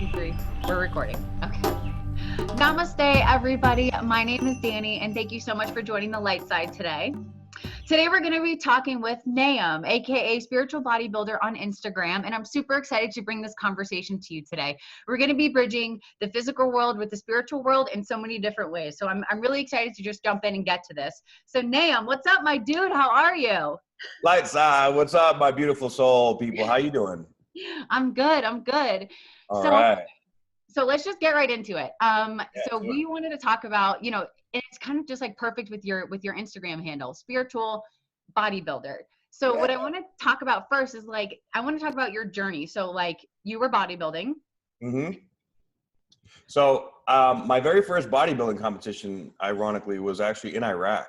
2, 3. We're recording. Okay. Namaste, everybody. My name is Danny, and thank you so much for joining the Light Psyde today. Today, we're going to be talking with Nahum, aka Spiritual Bodybuilder on Instagram, and I'm super excited to bring this conversation to you today. We're going to be bridging the physical world with the spiritual world in so many different ways. So I'm really excited to just jump in and get to this. So Nahum, what's up, my dude? How are you? Light Psyde, what's up, my beautiful soul people? How you doing? I'm good. I'm good. All right. So let's just get right into it. So we wanted to talk about, it's kind of just like perfect with your Instagram handle, Spiritual Bodybuilder. So what I want to talk about first is I want to talk about your journey. So you were bodybuilding. Mm-hmm. So my very first bodybuilding competition, ironically, was actually in Iraq.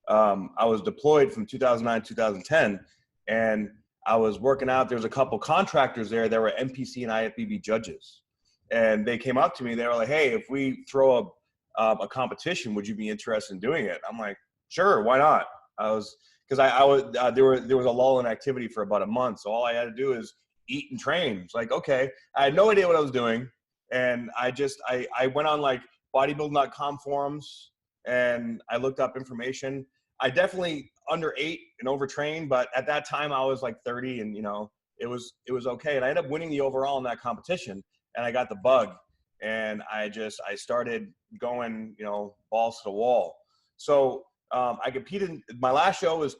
I was deployed from 2009 to 2010, and I was working out. There's a couple contractors there that were NPC and IFBB judges. And they came up to me. They were like, "Hey, if we throw a competition, would you be interested in doing it?" I'm like, "Sure, why not?" There was a lull in activity for about a month, so all I had to do is eat and train. It's like, okay, I had no idea what I was doing, and I went on like bodybuilding.com forums and I looked up information. I definitely underate and overtrained, but at that time I was like 30, and it was okay. And I ended up winning the overall in that competition. And I got the bug, and I started going, balls to the wall. So I competed. My last show was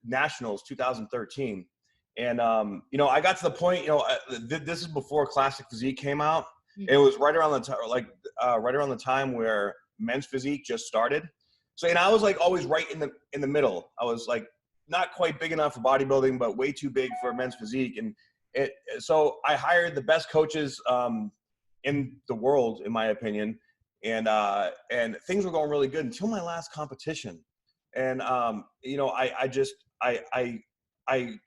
Nationals 2013, and I got to the point. This is before Classic Physique came out. It was right around the time where Men's Physique just started. So, and I was like always right in the middle. I was like not quite big enough for bodybuilding, but way too big for Men's Physique, and so I hired the best coaches in the world, in my opinion, and things were going really good until my last competition. And I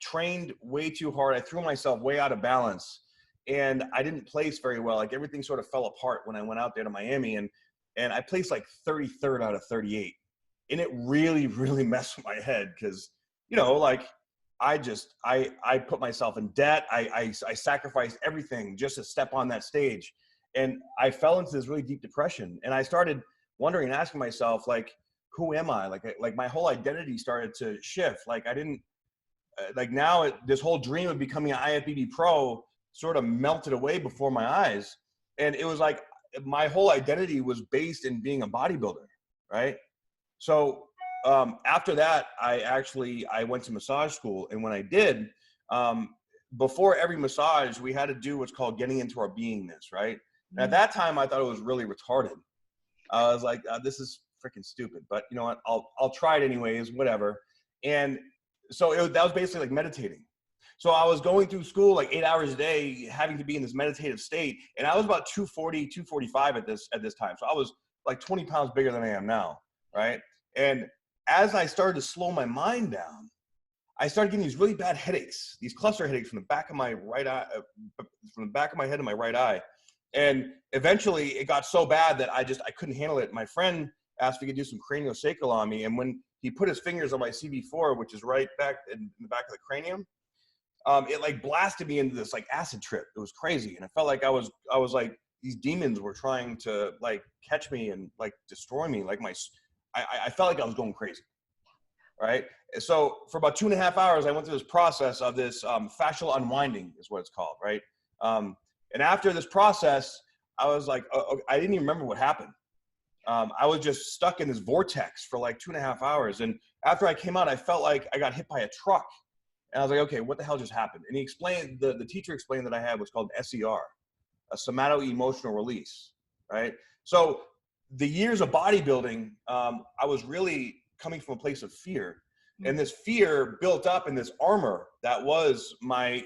trained way too hard. I threw myself way out of balance, and I didn't place very well. Like everything sort of fell apart when I went out there to Miami, and I placed like 33rd out of 38, and it really, really messed with my head because I put myself in debt. I sacrificed everything just to step on that stage. And I fell into this really deep depression. And I started wondering and asking myself, who am I? Like my whole identity started to shift. This whole dream of becoming an IFBB pro sort of melted away before my eyes. And it was like my whole identity was based in being a bodybuilder, right? So after that, I went to massage school. And when I did, before every massage, we had to do what's called getting into our beingness, right? And at that time, I thought it was really retarded. I was like, this is freaking stupid, but you know what? I'll try it anyways, whatever. And so that was basically like meditating. So I was going through school like 8 hours a day, having to be in this meditative state. And I was about 240, 245 at this time. So I was like 20 pounds bigger than I am now, right? And as I started to slow my mind down, I started getting these really bad headaches, these cluster headaches from the back of my right eye, from the back of my head to my right eye. And eventually it got so bad that I couldn't handle it. My friend asked if he could do some craniosacral on me. And when he put his fingers on my CV4, which is right back in the back of the cranium, it like blasted me into this like acid trip. It was crazy. And I felt like I was like, these demons were trying to like catch me and like destroy me. Like I felt like I was going crazy, right? So for about 2.5 hours, I went through this process of this fascial unwinding is what it's called, right? And after this process, I was like, I didn't even remember what happened. I was just stuck in this vortex for like 2.5 hours. And after I came out, I felt like I got hit by a truck. And I was like, okay, what the hell just happened? And he explained, the teacher explained that I had what's called SER, a somato-emotional release, right? So the years of bodybuilding, I was really coming from a place of fear. And this fear built up in this armor that was my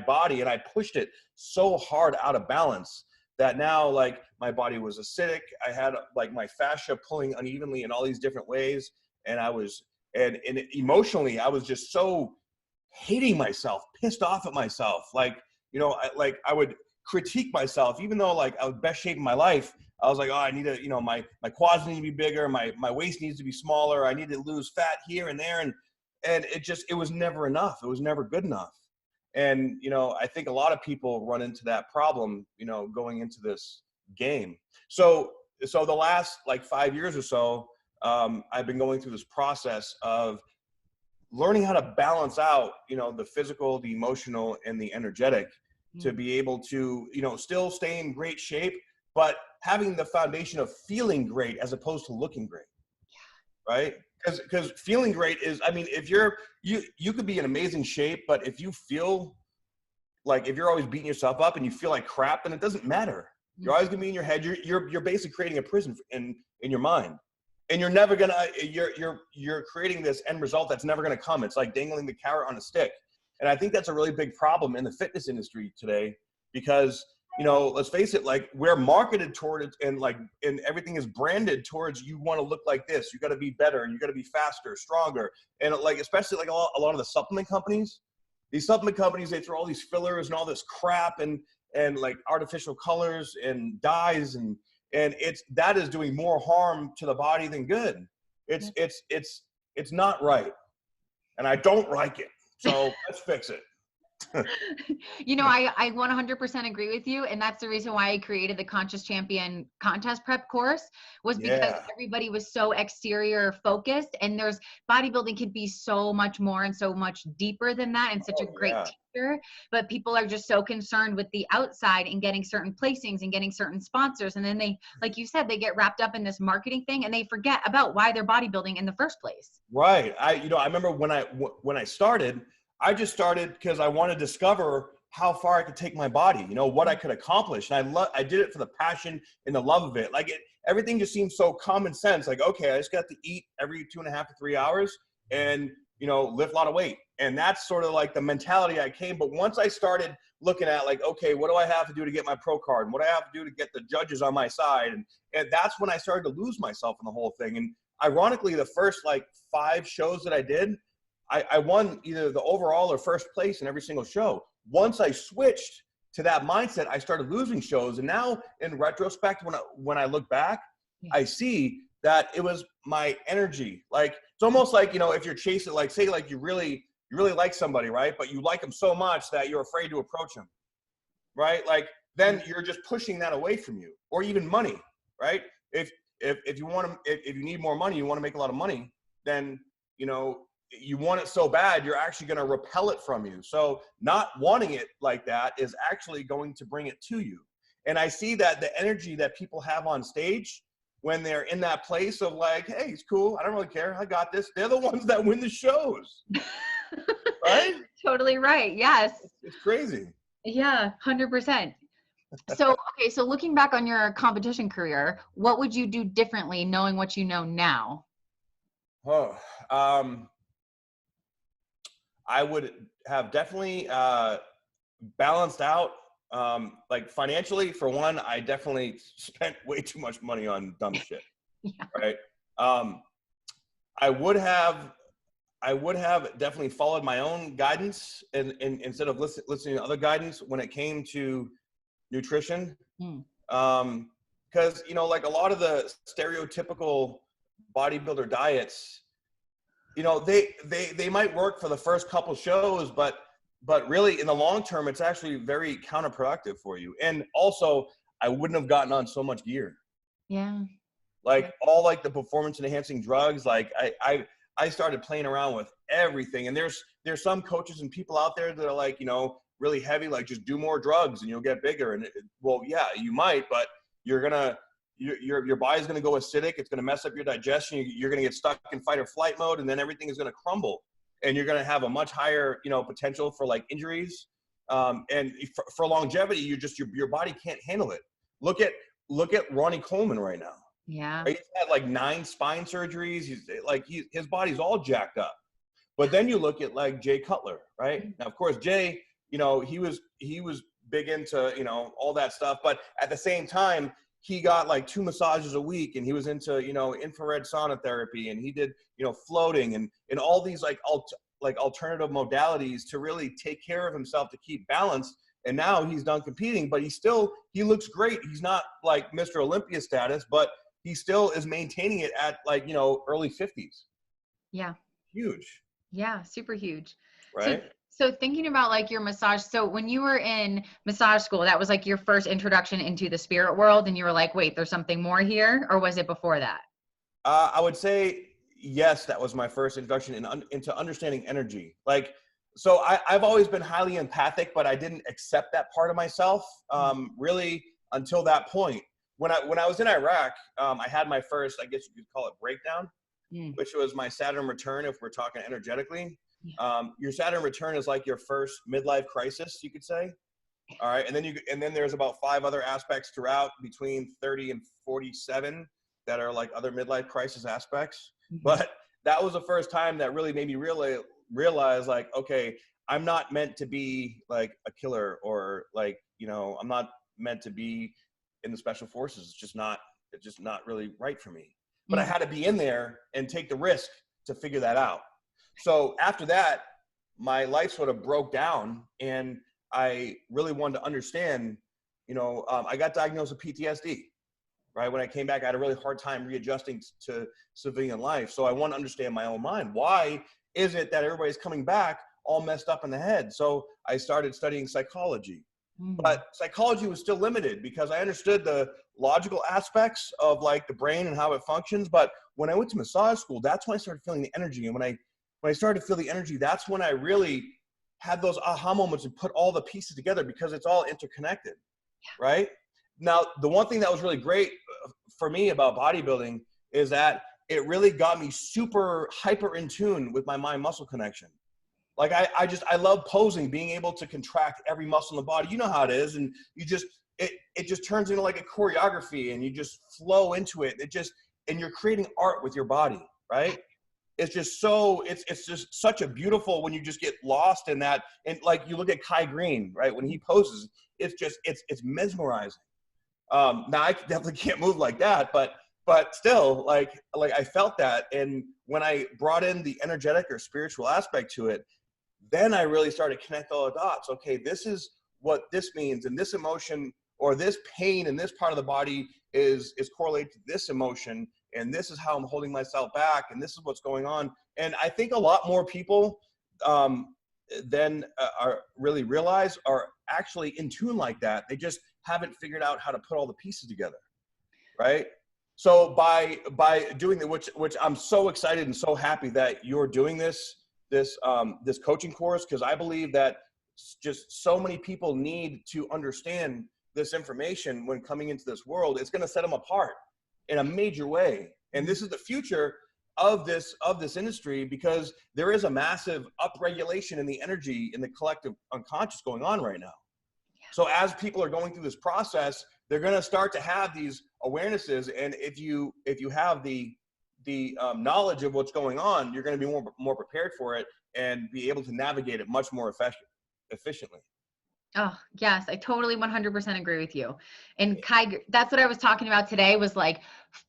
body. And I pushed it so hard out of balance that now like my body was acidic. I had like my fascia pulling unevenly in all these different ways. And and emotionally, I was just so hating myself, pissed off at myself. I would critique myself, even though like I was best shape in my life. I was like, oh, I need to, my quads need to be bigger. My waist needs to be smaller. I need to lose fat here and there. And it was never enough. It was never good enough. And, you know, I think a lot of people run into that problem, you know, going into this game. So the last like 5 years or so, I've been going through this process of learning how to balance out, you know, the physical, the emotional, and the energetic to be able to, you know, still stay in great shape, but having the foundation of feeling great as opposed to looking great. Right? Because feeling great is, I mean, if you could be in amazing shape, but if you feel like, if you're always beating yourself up and you feel like crap, then it doesn't matter. You're always gonna be in your head. You're basically creating a prison in your mind, and you're never gonna. You're creating this end result that's never gonna come. It's like dangling the carrot on a stick, and I think that's a really big problem in the fitness industry today, because, you know, let's face it, like, we're marketed toward it, and everything is branded towards, you want to look like this, you got to be better, and you got to be faster, stronger, and like, especially like a lot of the supplement companies. These supplement companies, they throw all these fillers and all this crap and like artificial colors and dyes, and that is doing more harm to the body than good. It's not right, and I don't like it. So let's fix it. You know, I 100% agree with you. And that's the reason why I created the Conscious Champion contest prep course, was because everybody was so exterior focused, and there's bodybuilding can be so much more and so much deeper than that, and such a great teacher. But people are just so concerned with the outside and getting certain placings and getting certain sponsors. And then they, like you said, they get wrapped up in this marketing thing, and they forget about why they're bodybuilding in the first place. Right. I remember when I started, I just started because I want to discover how far I could take my body, you know, what I could accomplish. And I did it for the passion and the love of it. Like, everything just seems so common sense. Like, okay, I just got to eat every 2.5 to 3 hours and, you know, lift a lot of weight. And that's sort of like the mentality I came. But once I started looking at, like, okay, what do I have to do to get my pro card? And what do I have to do to get the judges on my side? And that's when I started to lose myself in the whole thing. And ironically, the first like 5 shows that I did, I won either the overall or first place in every single show. Once I switched to that mindset, I started losing shows. And now in retrospect, when I look back, I see that it was my energy. Like, it's almost like, you know, if you're chasing, like, say, like, you really like somebody, right? But you like them so much that you're afraid to approach them, right? Like, then you're just pushing that away from you. Or even money, right? If you want to, if you need more money, you want to make a lot of money, then, you know, you want it so bad, you're actually going to repel it from you. So not wanting it like that is actually going to bring it to you. And I see that the energy that people have on stage when they're in that place of like, hey, it's cool, I don't really care, I got this, they're the ones that win the shows. Right? Totally right. Yes. It's crazy. Yeah, 100%. So, okay, so looking back on your competition career, what would you do differently knowing what you know now? Oh, I would have definitely balanced out, like, financially. For one, I definitely spent way too much money on dumb shit. Right. I would have definitely followed my own guidance and instead of listening to other guidance when it came to nutrition. Because, you know, like, a lot of the stereotypical bodybuilder diets, you know, they might work for the first couple shows, but really in the long term, it's actually very counterproductive for you. And also, I wouldn't have gotten on so much gear. Yeah. Like, all like the performance enhancing drugs, like I started playing around with everything. And there's some coaches and people out there that are like, you know, really heavy, like, just do more drugs and you'll get bigger. And well, yeah, you might, but your body's going to go acidic. It's going to mess up your digestion. You're going to get stuck in fight or flight mode, and then everything is going to crumble, and you're going to have a much higher, you know, potential for like injuries. And for longevity, your body can't handle it. Look at Ronnie Coleman right now. Yeah. He's had like 9 spine surgeries. His body's all jacked up. But then you look at like Jay Cutler, right? Now, of course, Jay, you know, he was big into, you know, all that stuff. But at the same time, he got like 2 massages a week, and he was into, you know, infrared sauna therapy, and he did, you know, floating and all these like alternative modalities to really take care of himself, to keep balance. And now he's done competing, but he looks great. He's not like Mr. Olympia status, but he still is maintaining it at like, you know, early 50s. Yeah. Huge. Yeah. Super huge. Right. So thinking about like your massage, so when you were in massage school, that was like your first introduction into the spirit world, and you were like, wait, there's something more here, or was it before that? I would say yes, that was my first introduction into understanding energy. Like, so I've always been highly empathic, but I didn't accept that part of myself really until that point. When I was in Iraq, I had my first, I guess you could call it breakdown, which was my Saturn return. If we're talking energetically, your Saturn return is like your first midlife crisis, you could say. All right, and then there's about 5 other aspects throughout between 30 and 47 that are like other midlife crisis aspects. But that was the first time that really made me realize like, okay, I'm not meant to be like a killer, or like, you know, I'm not meant to be in the special forces. It's just not really right for me. But I had to be in there and take the risk to figure that out. So after that, my life sort of broke down, and I really wanted to understand, you know, I got diagnosed with PTSD, right? When I came back, I had a really hard time readjusting to civilian life. So I want to understand my own mind. Why is it that everybody's coming back all messed up in the head? So I started studying psychology. But psychology was still limited because I understood the logical aspects of like the brain and how it functions. But when I went to massage school, that's when I started feeling the energy. And when I started to feel the energy, that's when I really had those aha moments and put all the pieces together, because it's all interconnected, right? Now, the one thing that was really great for me about bodybuilding is that it really got me super hyper in tune with my mind-muscle connection. Like I love posing, being able to contract every muscle in the body. You know how it is. And you just, it just turns into like a choreography, and you just flow into it. And you're creating art with your body, right? It's just it's just such a beautiful, when you just get lost in that. And like, you look at Kai Green, right? When he poses, it's mesmerizing. Now I definitely can't move like that, but still, like I felt that. And when I brought in the energetic or spiritual aspect to it, then I really started to connect all the dots. Okay, this is what this means, and this emotion or this pain in this part of the body is correlated to this emotion, and this is how I'm holding myself back, and this is what's going on. And I think a lot more people than are really realize are actually in tune like that. They just haven't figured out how to put all the pieces together, right? So by doing that, which I'm so excited and so happy that you're doing this coaching course, because I believe that just so many people need to understand this information when coming into this world. It's going to set them apart in a major way. And this is the future of this industry, because there is a massive upregulation in the energy in the collective unconscious going on right now. So as people are going through this process, they're going to start to have these awarenesses. And if you have the knowledge of what's going on, you're going to be more prepared for it and be able to navigate it much more efficiently. Oh, yes, I totally 100% agree with you. And Kai, that's what I was talking about today, was like,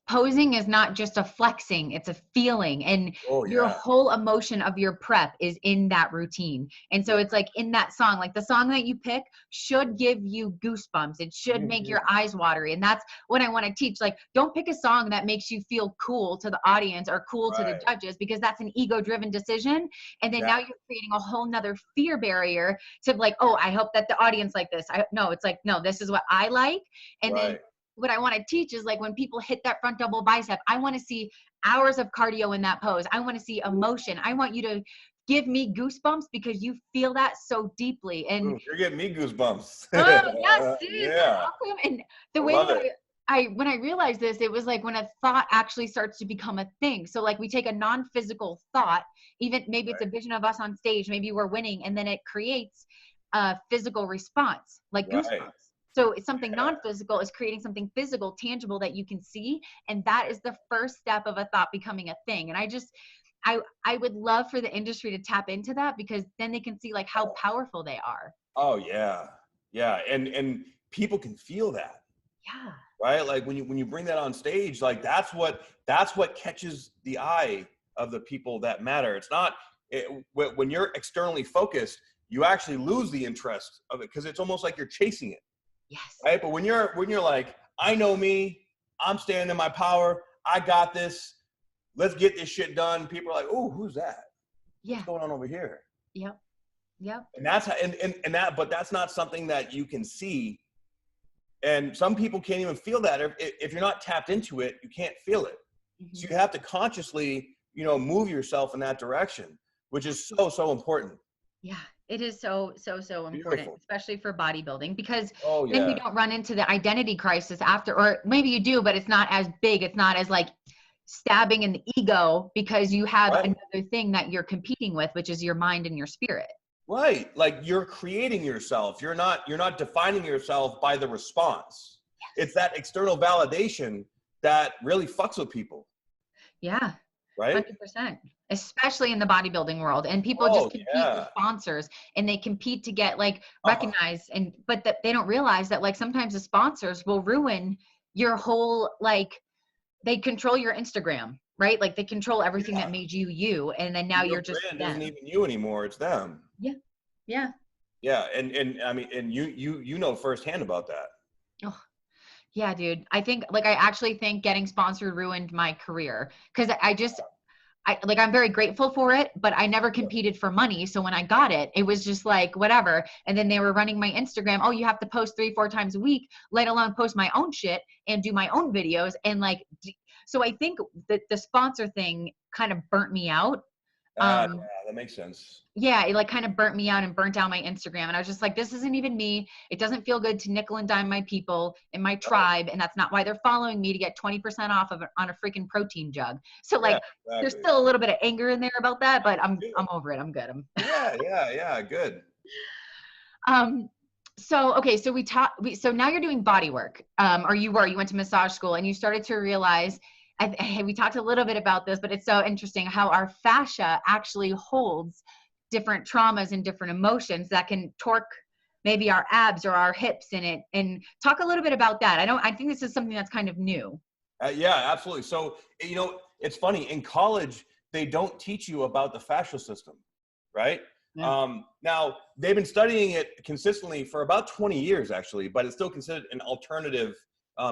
posing is not just a flexing, it's a feeling. And your whole emotion of your prep is in that routine. And so it's like in that song, like the song that you pick should give you goosebumps. It should make your eyes watery. And that's what I want to teach. Like, don't pick a song that makes you feel cool to the audience or cool to the judges, because that's an ego-driven decision. And then now you're creating a whole nother fear barrier to like, oh, I hope that the audience like this. No, it's like, no, this is what I like. And then what I want to teach is like, when people hit that front double bicep, I want to see hours of cardio in that pose. I want to see emotion. I want you to give me goosebumps because you feel that so deeply. And you're getting me goosebumps. Oh, yes, awesome. And the way that when I realized this, it was like when a thought actually starts to become a thing. So like we take a non-physical thought, even maybe it's a vision of us on stage, maybe we're winning, and then it creates a physical response, like goosebumps. So it's something non-physical is creating something physical, tangible that you can see. And that is the first step of a thought becoming a thing. And I would love for the industry to tap into that, because then they can see like how powerful they are. Oh yeah. Yeah. And people can feel that. Yeah. Right. Like when you bring that on stage, like that's what catches the eye of the people that matter. It's not when you're externally focused, you actually lose the interest of it, because it's almost like you're chasing it. Yes. Right. But when you're like, I know me, I'm standing in my power, I got this, let's get this shit done. People are like, oh, who's that? Yeah. What's going on over here? Yep. Yep. And that's how, and that, but that's not something that you can see. And some people can't even feel that. If you're not tapped into it, you can't feel it. Mm-hmm. So you have to consciously, move yourself in that direction, which is so, so important. Yeah, it is so important, Beautiful. especially for bodybuilding, because Oh then you yeah. don't run into the identity crisis after, or maybe you do, but it's not as big. It's not as like stabbing in the ego, because you have Right. another thing that you're competing with, which is your mind and your spirit. Right. Like you're creating yourself. You're not defining yourself by the response. It's that external validation that really fucks with people. Yeah. Right. 100%, especially in the bodybuilding world. And people just Oh compete for yeah. sponsors, and they compete to get like Uh-huh. recognized, but that they don't realize that like sometimes the sponsors will ruin your whole, like, they control your Instagram, right? Like they control everything that made you you, and then now Your you're just brand them. isn't even you anymore. It's them. Yeah. Yeah. Yeah. And I mean, and you know firsthand about that. Oh, yeah, dude. I actually think getting sponsored ruined my career, because I'm very grateful for it, but I never competed for money. So when I got it, it was just like, whatever. And then they were running my Instagram. Oh, you have to post 3-4 times a week, let alone post my own shit and do my own videos. And like, so I think that the sponsor thing kind of burnt me out. Yeah, that makes sense. Yeah, it like kind of burnt me out and burnt down my Instagram. And I was just like, this isn't even me. It doesn't feel good to nickel and dime my people in my tribe. And that's not why they're following me, to get 20% off on a freaking protein jug. So like, Yeah, there's exactly. still a little bit of anger in there about that, but I'm over it. I'm good. Yeah, good. So, okay. So so now you're doing body work. Or you went to massage school, and you started to realize, we talked a little bit about this, but it's so interesting how our fascia actually holds different traumas and different emotions that can torque maybe our abs or our hips in it. And talk a little bit about that. I think this is something that's kind of new. Yeah, absolutely. So, it's funny, in college, they don't teach you about the fascial system, right? Yeah. Now, they've been studying it consistently for about 20 years, actually, but it's still considered an alternative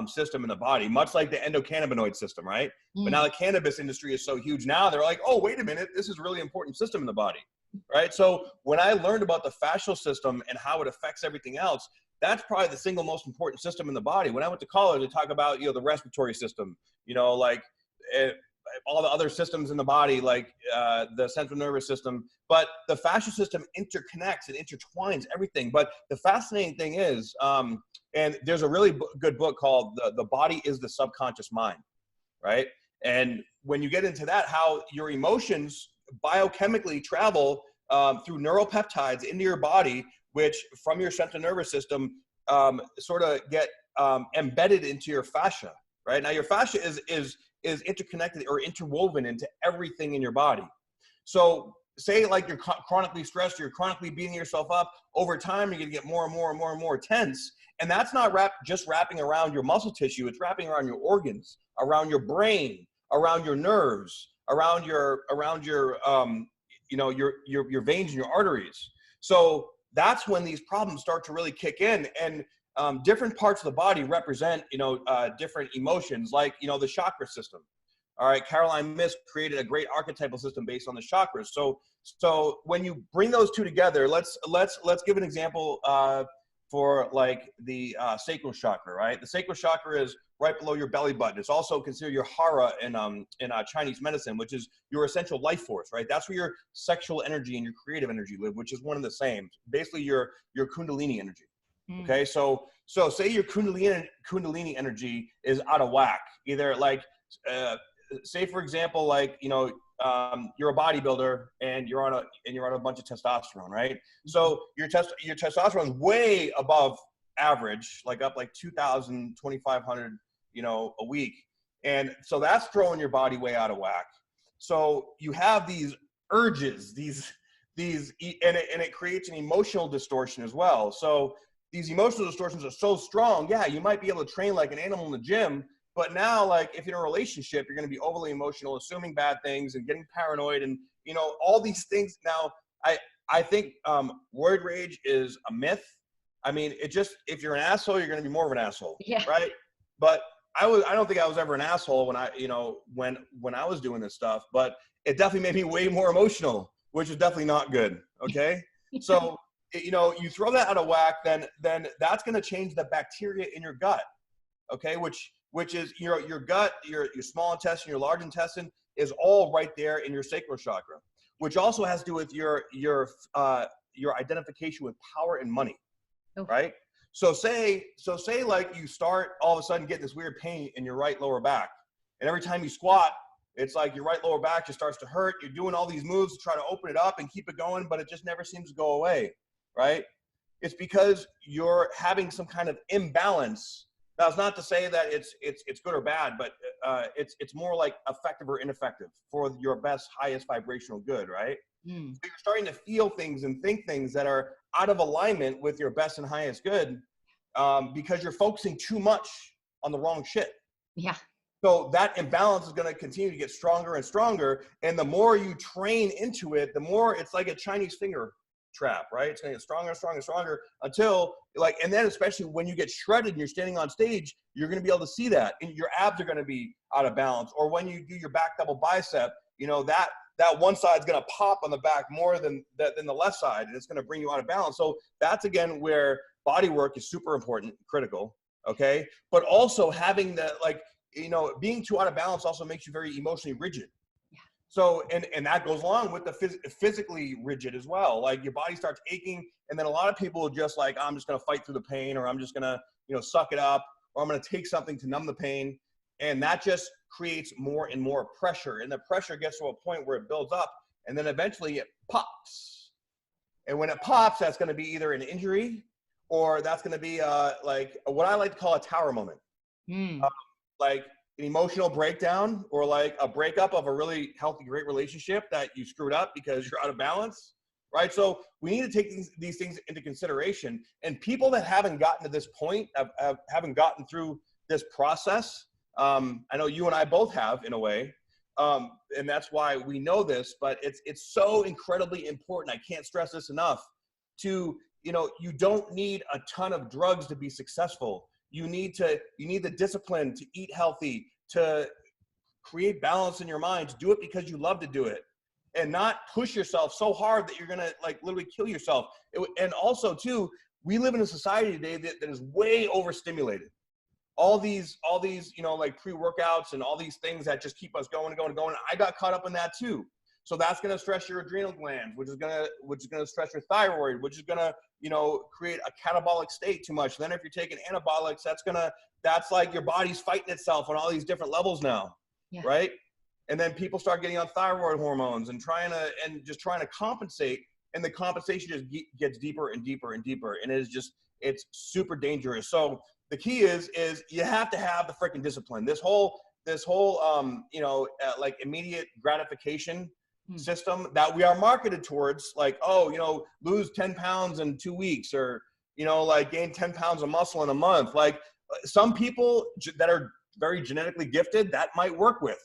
system in the body, much like the endocannabinoid system, right? But now the cannabis industry is so huge now, they're like, oh, wait a minute, this is a really important system in the body, right? So when I learned about the fascial system and how it affects everything else, that's probably the single most important system in the body. When I went to college, they talk about, the respiratory system, like all the other systems in the body, like the central nervous system, but the fascial system interconnects and intertwines everything. But the fascinating thing is, and there's a really good book called The Body is the Subconscious Mind, right? And when you get into that, how your emotions biochemically travel through neuropeptides into your body, which from your central nervous system sort of get embedded into your fascia, right? Now your fascia is interconnected or interwoven into everything in your body. So say like you're chronically stressed, you're chronically beating yourself up, over time you're gonna get more and more and more and more tense. And that's not just wrapping around your muscle tissue, it's wrapping around your organs, around your brain, around your nerves, around your veins and your arteries. So that's when these problems start to really kick in. And different parts of the body represent, different emotions, like, the chakra system. All right, Caroline Myss created a great archetypal system based on the chakras. So when you bring those two together, let's give an example for like the sacral chakra, right? The sacral chakra is right below your belly button. It's also considered your hara in Chinese medicine, which is your essential life force, right? That's where your sexual energy and your creative energy live, which is one and the same. Basically, your kundalini energy. Okay, so say your kundalini energy is out of whack. Either like, say for example, like you're a bodybuilder and you're on a bunch of testosterone, right? So your testosterone is way above average, like up like 2,000, 2,500, a week, and so that's throwing your body way out of whack. So you have these urges, and it creates an emotional distortion as well. So these emotional distortions are so strong. Yeah, you might be able to train like an animal in the gym, but now, like, if you're in a relationship, you're going to be overly emotional, assuming bad things and getting paranoid and, all these things. Now, I think word rage is a myth. I mean, if you're an asshole, you're going to be more of an asshole. Yeah. Right. But I don't think I was ever an asshole when when I was doing this stuff, but it definitely made me way more emotional, which is definitely not good. Okay. So, you know, you throw that out of whack, then that's going to change the bacteria in your gut. Okay. Which is your gut, your small intestine, your large intestine is all right there in your sacral chakra, which also has to do with your identification with power and money. Oh. Right. So say like you start all of a sudden getting this weird pain in your right lower back. And every time you squat, it's like your right lower back just starts to hurt. You're doing all these moves to try to open it up and keep it going, but it just never seems to go away, right? It's because you're having some kind of imbalance. Now, it's not to say that it's good or bad, but it's more like effective or ineffective for your best, highest vibrational good, right? So you're starting to feel things and think things that are out of alignment with your best and highest good, because you're focusing too much on the wrong shit. Yeah. So that imbalance is going to continue to get stronger and stronger. And the more you train into it, the more it's like a Chinese finger trap, right? It's going to get stronger and stronger and stronger until like, and then especially when you get shredded and you're standing on stage, you're going to be able to see that, and your abs are going to be out of balance. Or when you do your back double bicep, you know, that one side is going to pop on the back more than the left side, and it's going to bring you out of balance. So that's again where body work is super important, critical. Okay. But also having the, like, you know, being too out of balance also makes you very emotionally rigid. Yeah. So, and that goes along with the physically rigid as well. Like your body starts aching, and then a lot of people are just like, I'm just going to fight through the pain, or I'm just going to, you know, suck it up, or I'm going to take something to numb the pain. And that just creates more and more pressure. And the pressure gets to a point where it builds up, and then eventually it pops. And when it pops, that's going to be either an injury, or that's going to be like what I like to call a tower moment. Like an emotional breakdown, or like a breakup of a really healthy, great relationship that you screwed up because you're out of balance, right? So we need to take these things into consideration. And people that haven't gotten to this point, haven't gotten through this process, I know you and I both have in a way, and that's why we know this, but it's so incredibly important. I can't stress this enough. To, you know, you don't need a ton of drugs to be successful. You need the discipline to eat healthy, to create balance in your mind, to do it because you love to do it, and not push yourself so hard that you're going to like literally kill yourself. And also too, we live in a society today that is way overstimulated. All these, you know, like pre-workouts and all these things that just keep us going and going and going. I got caught up in that too. So that's going to stress your adrenal glands, which is going to stress your thyroid, which is going to, you know, create a catabolic state too much. Then if you're taking anabolics, that's like your body's fighting itself on all these different levels now. Yeah. Right. And then people start getting on thyroid hormones and trying to compensate. And the compensation just gets deeper and deeper and deeper. And it's super dangerous. So the key is you have to have the freaking discipline. This whole, you know, like immediate gratification system that we are marketed towards, like, oh, you know, lose 10 pounds in 2 weeks, or, you know, like gain 10 pounds of muscle in a month. Like some people that are very genetically gifted, that might work with,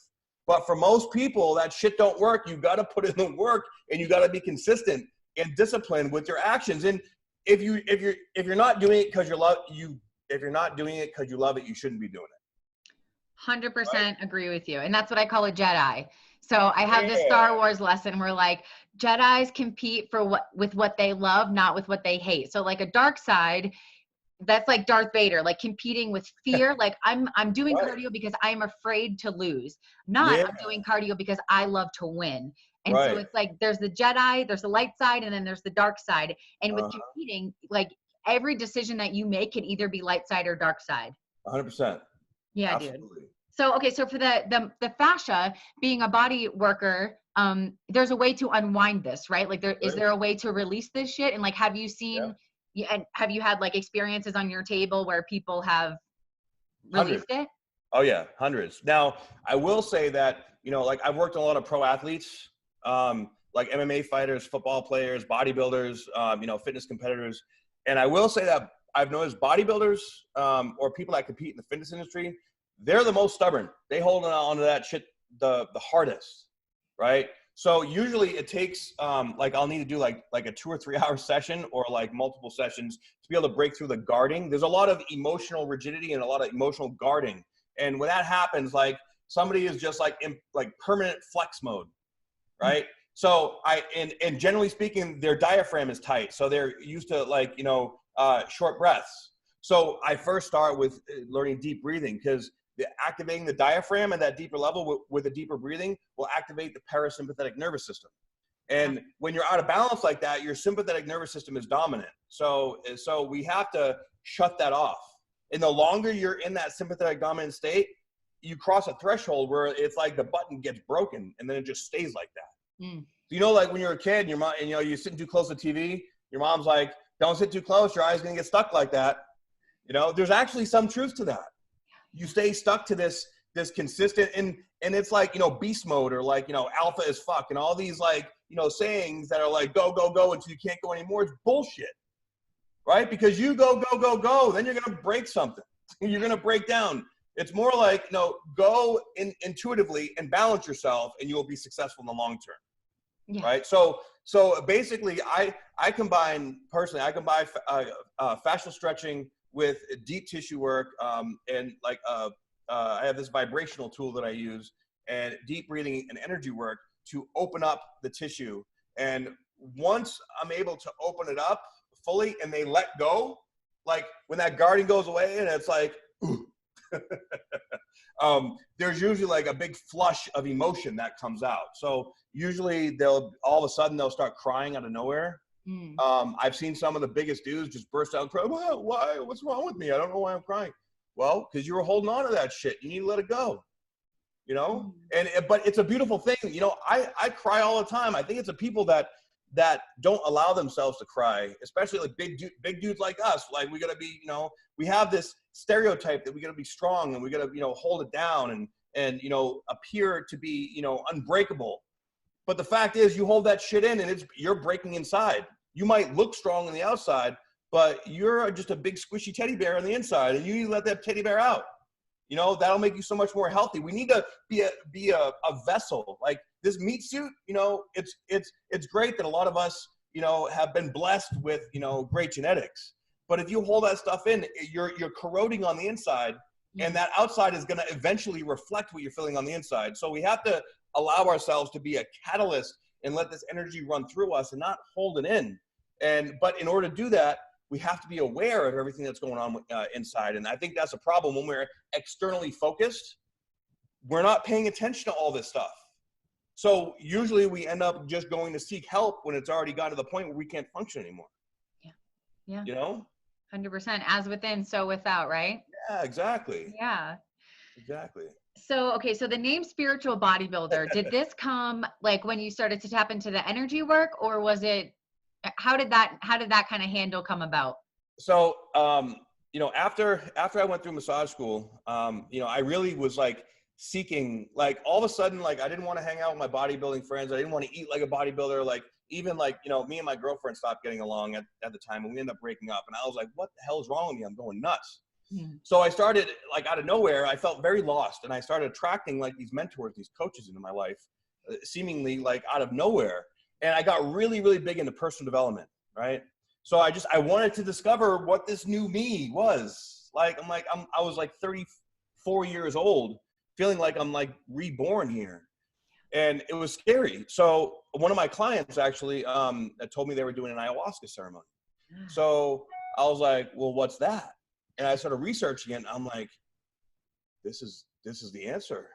but for most people that shit don't work. You got to put in the work, and you got to be consistent and disciplined with your actions. And if you're not doing it because if you're not doing it because you love it, you shouldn't be doing it. 100% right? Agree with you. And that's what I call a Jedi. So I have this Star Wars lesson where like Jedis compete with what they love, not with what they hate. So like a dark side, that's like Darth Vader, like competing with fear. Like I'm doing cardio because I'm afraid to lose. I'm doing cardio because I love to win. And so it's like, there's the Jedi, there's the light side, and then there's the dark side. And with competing, like every decision that you make can either be light side or dark side. 100%. Yeah, absolutely. Dude. So, okay. So for the fascia, being a body worker, there's a way to unwind this, right? Like is there a way to release this shit? And like, have you seen, and have you had like experiences on your table where people have released it? Oh yeah. Hundreds. Now I will say that, you know, like I've worked on a lot of pro athletes, like MMA fighters, football players, bodybuilders, you know, fitness competitors. And I will say that I've noticed bodybuilders, or people that compete in the fitness industry, they're the most stubborn. They hold on to that shit the hardest, right? So usually it takes, like I'll need to do like a 2 or 3 hour session, or like multiple sessions to be able to break through the guarding. There's a lot of emotional rigidity and a lot of emotional guarding. And when that happens, like somebody is just like in like permanent flex mode, right? So and generally speaking, their diaphragm is tight. So they're used to like, short breaths. So I first start with learning deep breathing, because activating the diaphragm at that deeper level with a deeper breathing will activate the parasympathetic nervous system. And when you're out of balance like that, your sympathetic nervous system is dominant. So we have to shut that off. And the longer you're in that sympathetic dominant state, you cross a threshold where it's like the button gets broken and then it just stays like that. So, like when you're a kid and your mom, and you're sitting too close to TV, your mom's like, don't sit too close, your eye's gonna get stuck like that. There's actually some truth to that. You stay stuck to this consistent, and it's like, beast mode, or like, alpha as fuck, and all these like, sayings that are like, go, go, go until you can't go anymore. It's bullshit, right? Because you go, go, go, go, then you're going to break something. You're going to break down. It's more like, go intuitively and balance yourself, and you will be successful in the long term. Yeah. Right. So basically I combine fascial stretching with deep tissue work, and like, I have this vibrational tool that I use, and deep breathing and energy work to open up the tissue. And once I'm able to open it up fully and they let go, like when that guarding goes away and it's like, there's usually like a big flush of emotion that comes out. So usually all of a sudden they'll start crying out of nowhere. I've seen some of the biggest dudes just burst out and cry. Why? What's wrong with me? I don't know why I'm crying. Well, because you were holding on to that shit. You need to let it go, but it's a beautiful thing. I cry all the time. I think it's the people that don't allow themselves to cry, especially like big dudes like us. Like we got to be, we have this stereotype that we got to be strong and we got to, hold it down and appear to be, unbreakable. But the fact is, you hold that shit in and you're breaking inside. You might look strong on the outside, but you're just a big squishy teddy bear on the inside, and you need to let that teddy bear out. That'll make you so much more healthy. We need to be a vessel. Like this meat suit, it's great that a lot of us, have been blessed with, great genetics. But if you hold that stuff in, you're corroding on the inside, and that outside is going to eventually reflect what you're feeling on the inside. So we have to allow ourselves to be a catalyst and let this energy run through us and not hold it in. But in order to do that, we have to be aware of everything that's going on inside. And I think that's a problem when we're externally focused. We're not paying attention to all this stuff. So usually we end up just going to seek help when it's already gotten to the point where we can't function anymore. Yeah. 100%. As within, so without, right? Yeah, exactly. Yeah. Exactly. So, okay. So the name Spiritual Bodybuilder, did this come like when you started to tap into the energy work, or was it, how did that kind of handle come about? So, after I went through massage school, I really was like seeking, like all of a sudden, like I didn't want to hang out with my bodybuilding friends. I didn't want to eat like a bodybuilder. Like even like, me and my girlfriend stopped getting along at the time, and we ended up breaking up. And I was like, what the hell is wrong with me? I'm going nuts. So I started, like out of nowhere, I felt very lost. And I started attracting like these mentors, these coaches into my life, seemingly like out of nowhere. And I got really, really big into personal development, right? So I wanted to discover what this new me was. Like, I was like 34 years old, feeling like I'm like reborn here. And it was scary. So one of my clients actually told me they were doing an Ayahuasca ceremony. So I was like, well, what's that? And I started researching it, and I'm like, this is the answer.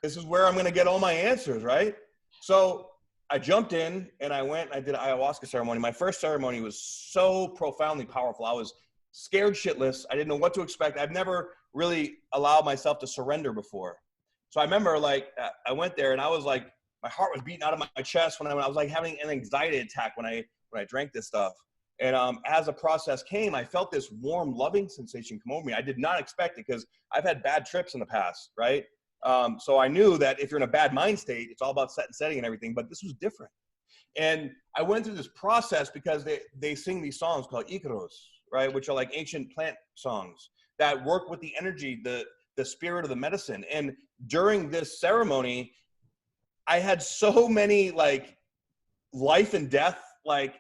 This is where I'm going to get all my answers, right? So I jumped in and I went and I did an Ayahuasca ceremony. My first ceremony was so profoundly powerful. I was scared shitless. I didn't know what to expect. I've never really allowed myself to surrender before. So I remember like I went there and I was like, my heart was beating out of my chest when I was like having an anxiety attack when I drank this stuff. And as the process came, I felt this warm, loving sensation come over me. I did not expect it because I've had bad trips in the past, right? So I knew that if you're in a bad mind state, it's all about set and setting and everything, but this was different. And I went through this process because they sing these songs called Icaros, right? Which are like ancient plant songs that work with the energy, the spirit of the medicine. And during this ceremony, I had so many like life and death, like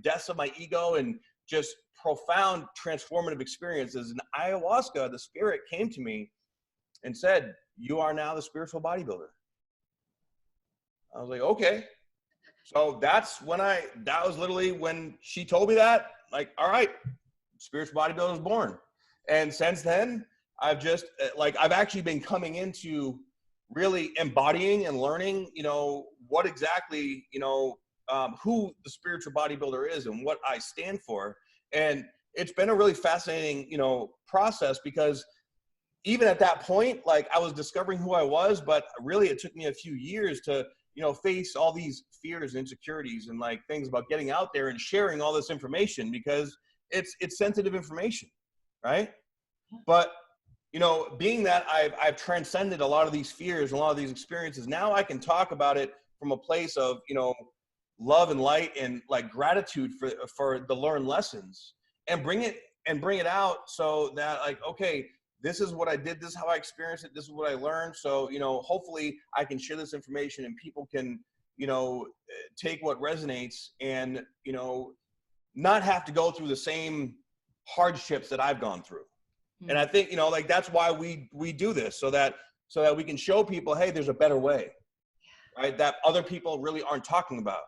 deaths of my ego and just profound transformative experiences. And ayahuasca, the spirit came to me and said, you are now the spiritual bodybuilder. I was like, okay. So that's when that was literally when she told me that, like, all right, spiritual bodybuilder was born. And since then, I've just I've actually been coming into really embodying and learning, what exactly, who the spiritual bodybuilder is and what I stand for. And it's been a really fascinating, process, because even at that point, like, I was discovering who I was, but really it took me a few years to, face all these fears and insecurities and like things about getting out there and sharing all this information, because it's sensitive information, right? But, being that I've transcended a lot of these fears and a lot of these experiences, now I can talk about it from a place of, love and light and like gratitude for the learned lessons, and bring it out, so that, like, okay, this is what I did, this is how I experienced it, this is what I learned. So, hopefully I can share this information and people can, take what resonates and, not have to go through the same hardships that I've gone through. Mm-hmm. And I think, like, that's why we do this, so that we can show people, hey, there's a better way, right? That other people really aren't talking about.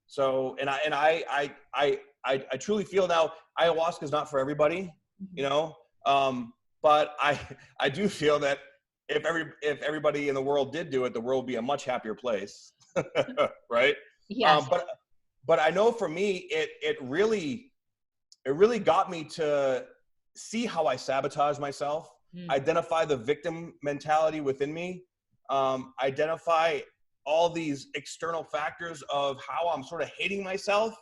So, and I truly feel now ayahuasca is not for everybody, but I do feel that if everybody in the world did do it, the world would be a much happier place, right? Yes. But I know for me, it really got me to see how I sabotage myself, identify the victim mentality within me, identify all these external factors of how I'm sort of hating myself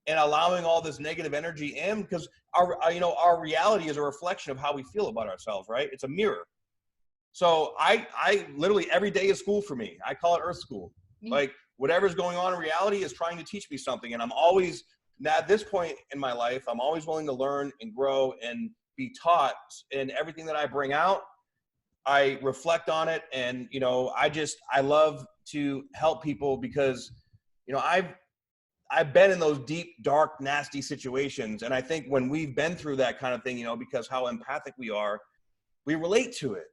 and allowing all this negative energy in, because our reality is a reflection of how we feel about ourselves, right? It's a mirror. So I literally, every day is school for me. I call it Earth School. Like, whatever's going on in reality is trying to teach me something. And I'm always, at this point in my life, I'm always willing to learn and grow and be taught. And everything that I bring out, I reflect on it. And, I love to help people, because, I've been in those deep, dark, nasty situations. And I think when we've been through that kind of thing, because how empathic we are, we relate to it.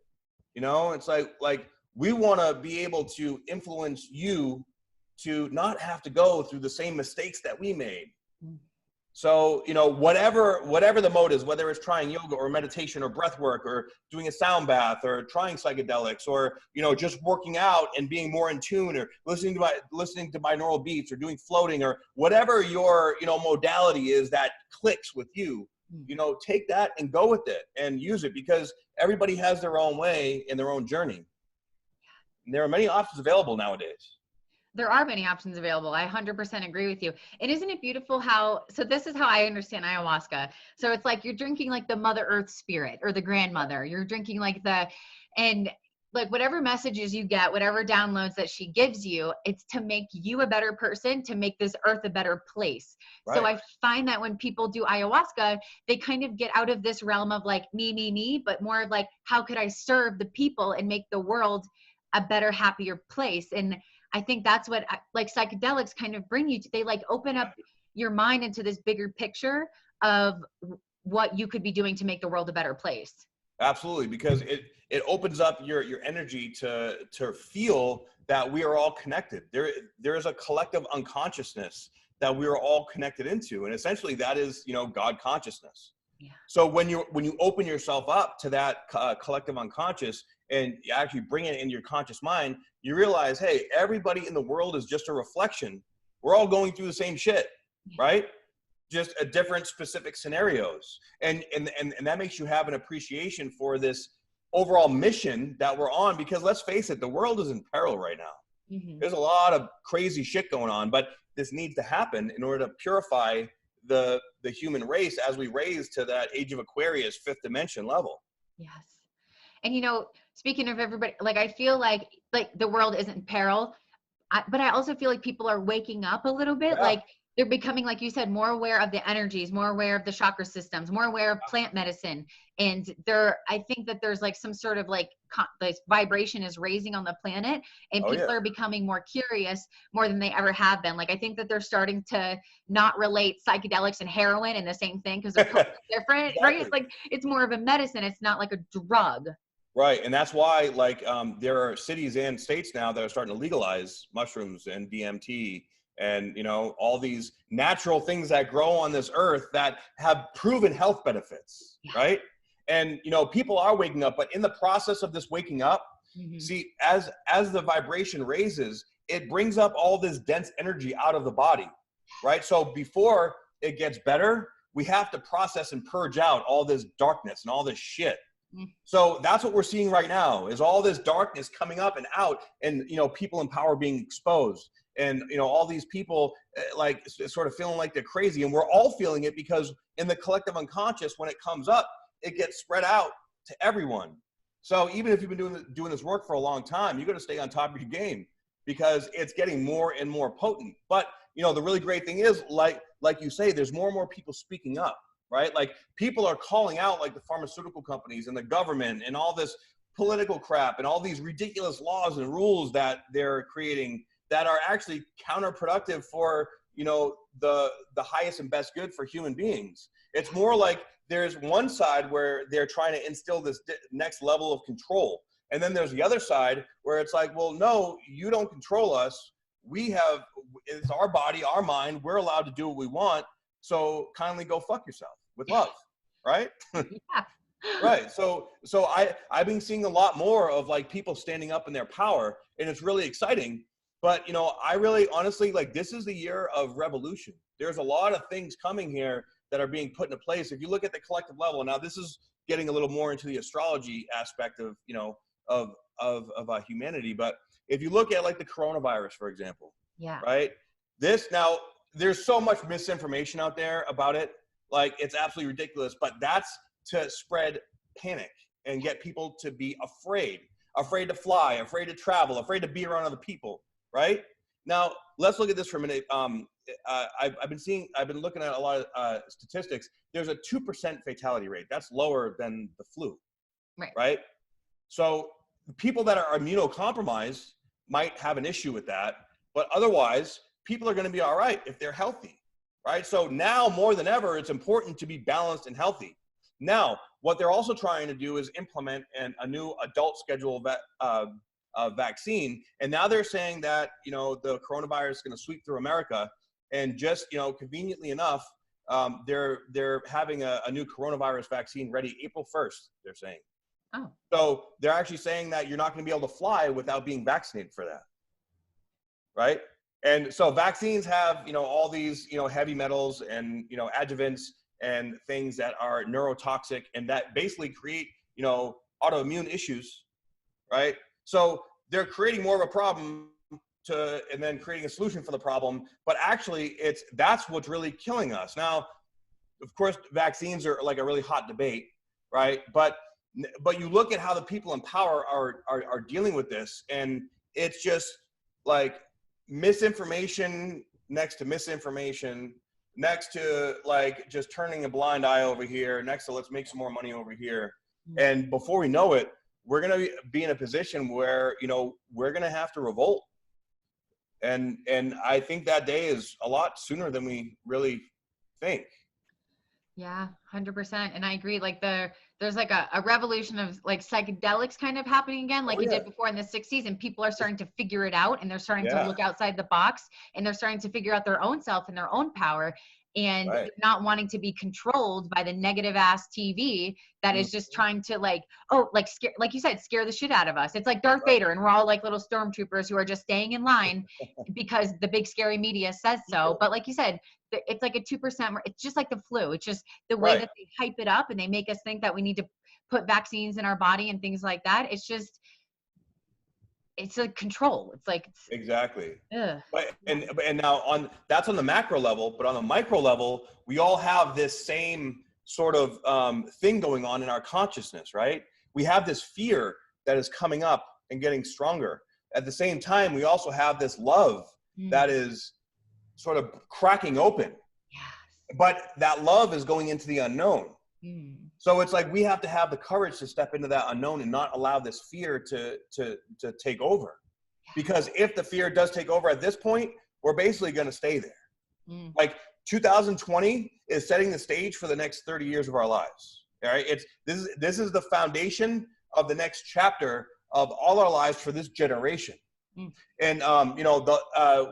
It's like we want to be able to influence you to not have to go through the same mistakes that we made. So, whatever the mode is, whether it's trying yoga or meditation or breath work or doing a sound bath or trying psychedelics or, just working out and being more in tune or listening to binaural beats or doing floating or whatever your, modality is that clicks with you, take that and go with it and use it, because everybody has their own way in their own journey. And there are many options available nowadays. There are many options available. I 100% agree with you. And isn't it beautiful so this is how I understand ayahuasca. So it's like you're drinking like the Mother Earth spirit or the grandmother. You're drinking and whatever messages you get, whatever downloads that she gives you, it's to make you a better person, to make this earth a better place. Right. So I find that when people do ayahuasca, they kind of get out of this realm of like me, but more of like, how could I serve the people and make the world a better, happier place? And I think that's what like psychedelics kind of bring you to. They like open up your mind into this bigger picture of what you could be doing to make the world a better place. Absolutely, because it opens up your energy to feel that we are all connected. There is a collective unconsciousness that we are all connected into, and essentially that is God consciousness. Yeah. So when you open yourself up to that collective unconscious and you actually bring it into your conscious mind, you realize, hey, everybody in the world is just a reflection. We're all going through the same shit, right? Just a different specific scenarios. And that makes you have an appreciation for this overall mission that we're on, because let's face it, the world is in peril right now. Mm-hmm. There's a lot of crazy shit going on, but this needs to happen in order to purify the human race as we raise to that age of Aquarius 5th dimension level. Yes. And speaking of everybody, like I feel like the world isn't in peril, but I also feel like people are waking up a little bit. Yeah. Like they're becoming, like you said, more aware of the energies, more aware of the chakra systems, more aware of plant medicine. And I think that there's like some sort of this vibration is raising on the planet, and people are becoming more curious more than they ever have been. Like I think that they're starting to not relate psychedelics and heroin in the same thing, because they're totally different, exactly. Right? It's like, it's more of a medicine. It's not like a drug. Right. And that's why there are cities and states now that are starting to legalize mushrooms and DMT and, you know, all these natural things that grow on this earth that have proven health benefits, right? And, you know, people are waking up, but in the process of this waking up, see, as the vibration raises, it brings up all this dense energy out of the body, right? So before it gets better, we have to process and purge out all this darkness and all this shit. So that's what we're seeing right now, is all this darkness coming up and out, and, you know, people in power being exposed, and, you know, all these people like sort of feeling like they're crazy, and we're all feeling it because in the collective unconscious, when it comes up, it gets spread out to everyone. So even if you've been doing this work for a long time, you got to stay on top of your game, because it's getting more and more potent. But, you know, the really great thing is, like you say, there's more and more people speaking up, right? Like, people are calling out, like, the pharmaceutical companies and the government and all this political crap and all these ridiculous laws and rules that they're creating that are actually counterproductive for, you know, the highest and best good for human beings. It's more like there's one side where they're trying to instill this next level of control. And then there's the other side where it's like, well, no, you don't control us. It's our body, our mind. We're allowed to do what we want. So kindly go fuck yourself with love, right? Yeah. Right. So I've been seeing a lot more of, like, people standing up in their power, and it's really exciting. But, you know, I really honestly, like, this is the year of revolution. There's a lot of things coming here that are being put into place. If you look at the collective level, now this is getting a little more into the astrology aspect of, you know, of humanity. But if you look at, like, the coronavirus, for example, right? Now, there's so much misinformation out there about it. Like, it's absolutely ridiculous, but that's to spread panic and get people to be afraid to fly, afraid to travel, afraid to be around other people, right? Now, let's look at this for a minute. I've been looking at a lot of statistics. There's a 2% fatality rate. That's lower than the flu, right? So people that are immunocompromised might have an issue with that, but otherwise, people are going to be all right if they're healthy, right? So now more than ever, it's important to be balanced and healthy. Now, what they're also trying to do is implement a new adult schedule vaccine. And now they're saying that, you know, the coronavirus is going to sweep through America, and just, you know, conveniently enough, they're having a new coronavirus vaccine ready April 1st, they're saying. Oh. So they're actually saying that you're not going to be able to fly without being vaccinated for that, right? And so vaccines have, you know, all these, you know, heavy metals and, you know, adjuvants and things that are neurotoxic and that basically create, you know, autoimmune issues, right? So they're creating more of a problem and then creating a solution for the problem. But actually, that's what's really killing us. Now, of course, vaccines are like a really hot debate, right? But you look at how the people in power are dealing with this, and it's just like misinformation next to misinformation, next to, like, just turning a blind eye over here, next to let's make some more money over here. And before we know it, we're going to be in a position where, you know, we're going to have to revolt. And I think that day is a lot sooner than we really think. Yeah, 100%. And I agree. Like, there's like a revolution of, like, psychedelics kind of happening again, like it did before in the 60s, and people are starting to figure it out, and they're starting to look outside the box, and they're starting to figure out their own self and their own power, and not wanting to be controlled by the negative ass TV that is just trying to, like, scare, like you said, scare the shit out of us. It's like Darth Vader, and we're all like little stormtroopers who are just staying in line because the big scary media says so. But like you said, it's like a 2%. It's just like the flu. It's just the way that they hype it up, and they make us think that we need to put vaccines in our body and things like that. It's just, it's like control. It's like, exactly. But, and now that's on the macro level, but on the micro level, we all have this same sort of thing going on in our consciousness, right? We have this fear that is coming up and getting stronger. At the same time, we also have this love that is sort of cracking open. But that love is going into the unknown. So it's like we have to have the courage to step into that unknown and not allow this fear to take over. Because if the fear does take over at this point, we're basically going to stay there. Like 2020 is setting the stage for the next 30 years of our lives. All right, this is the foundation of the next chapter of all our lives for this generation. And,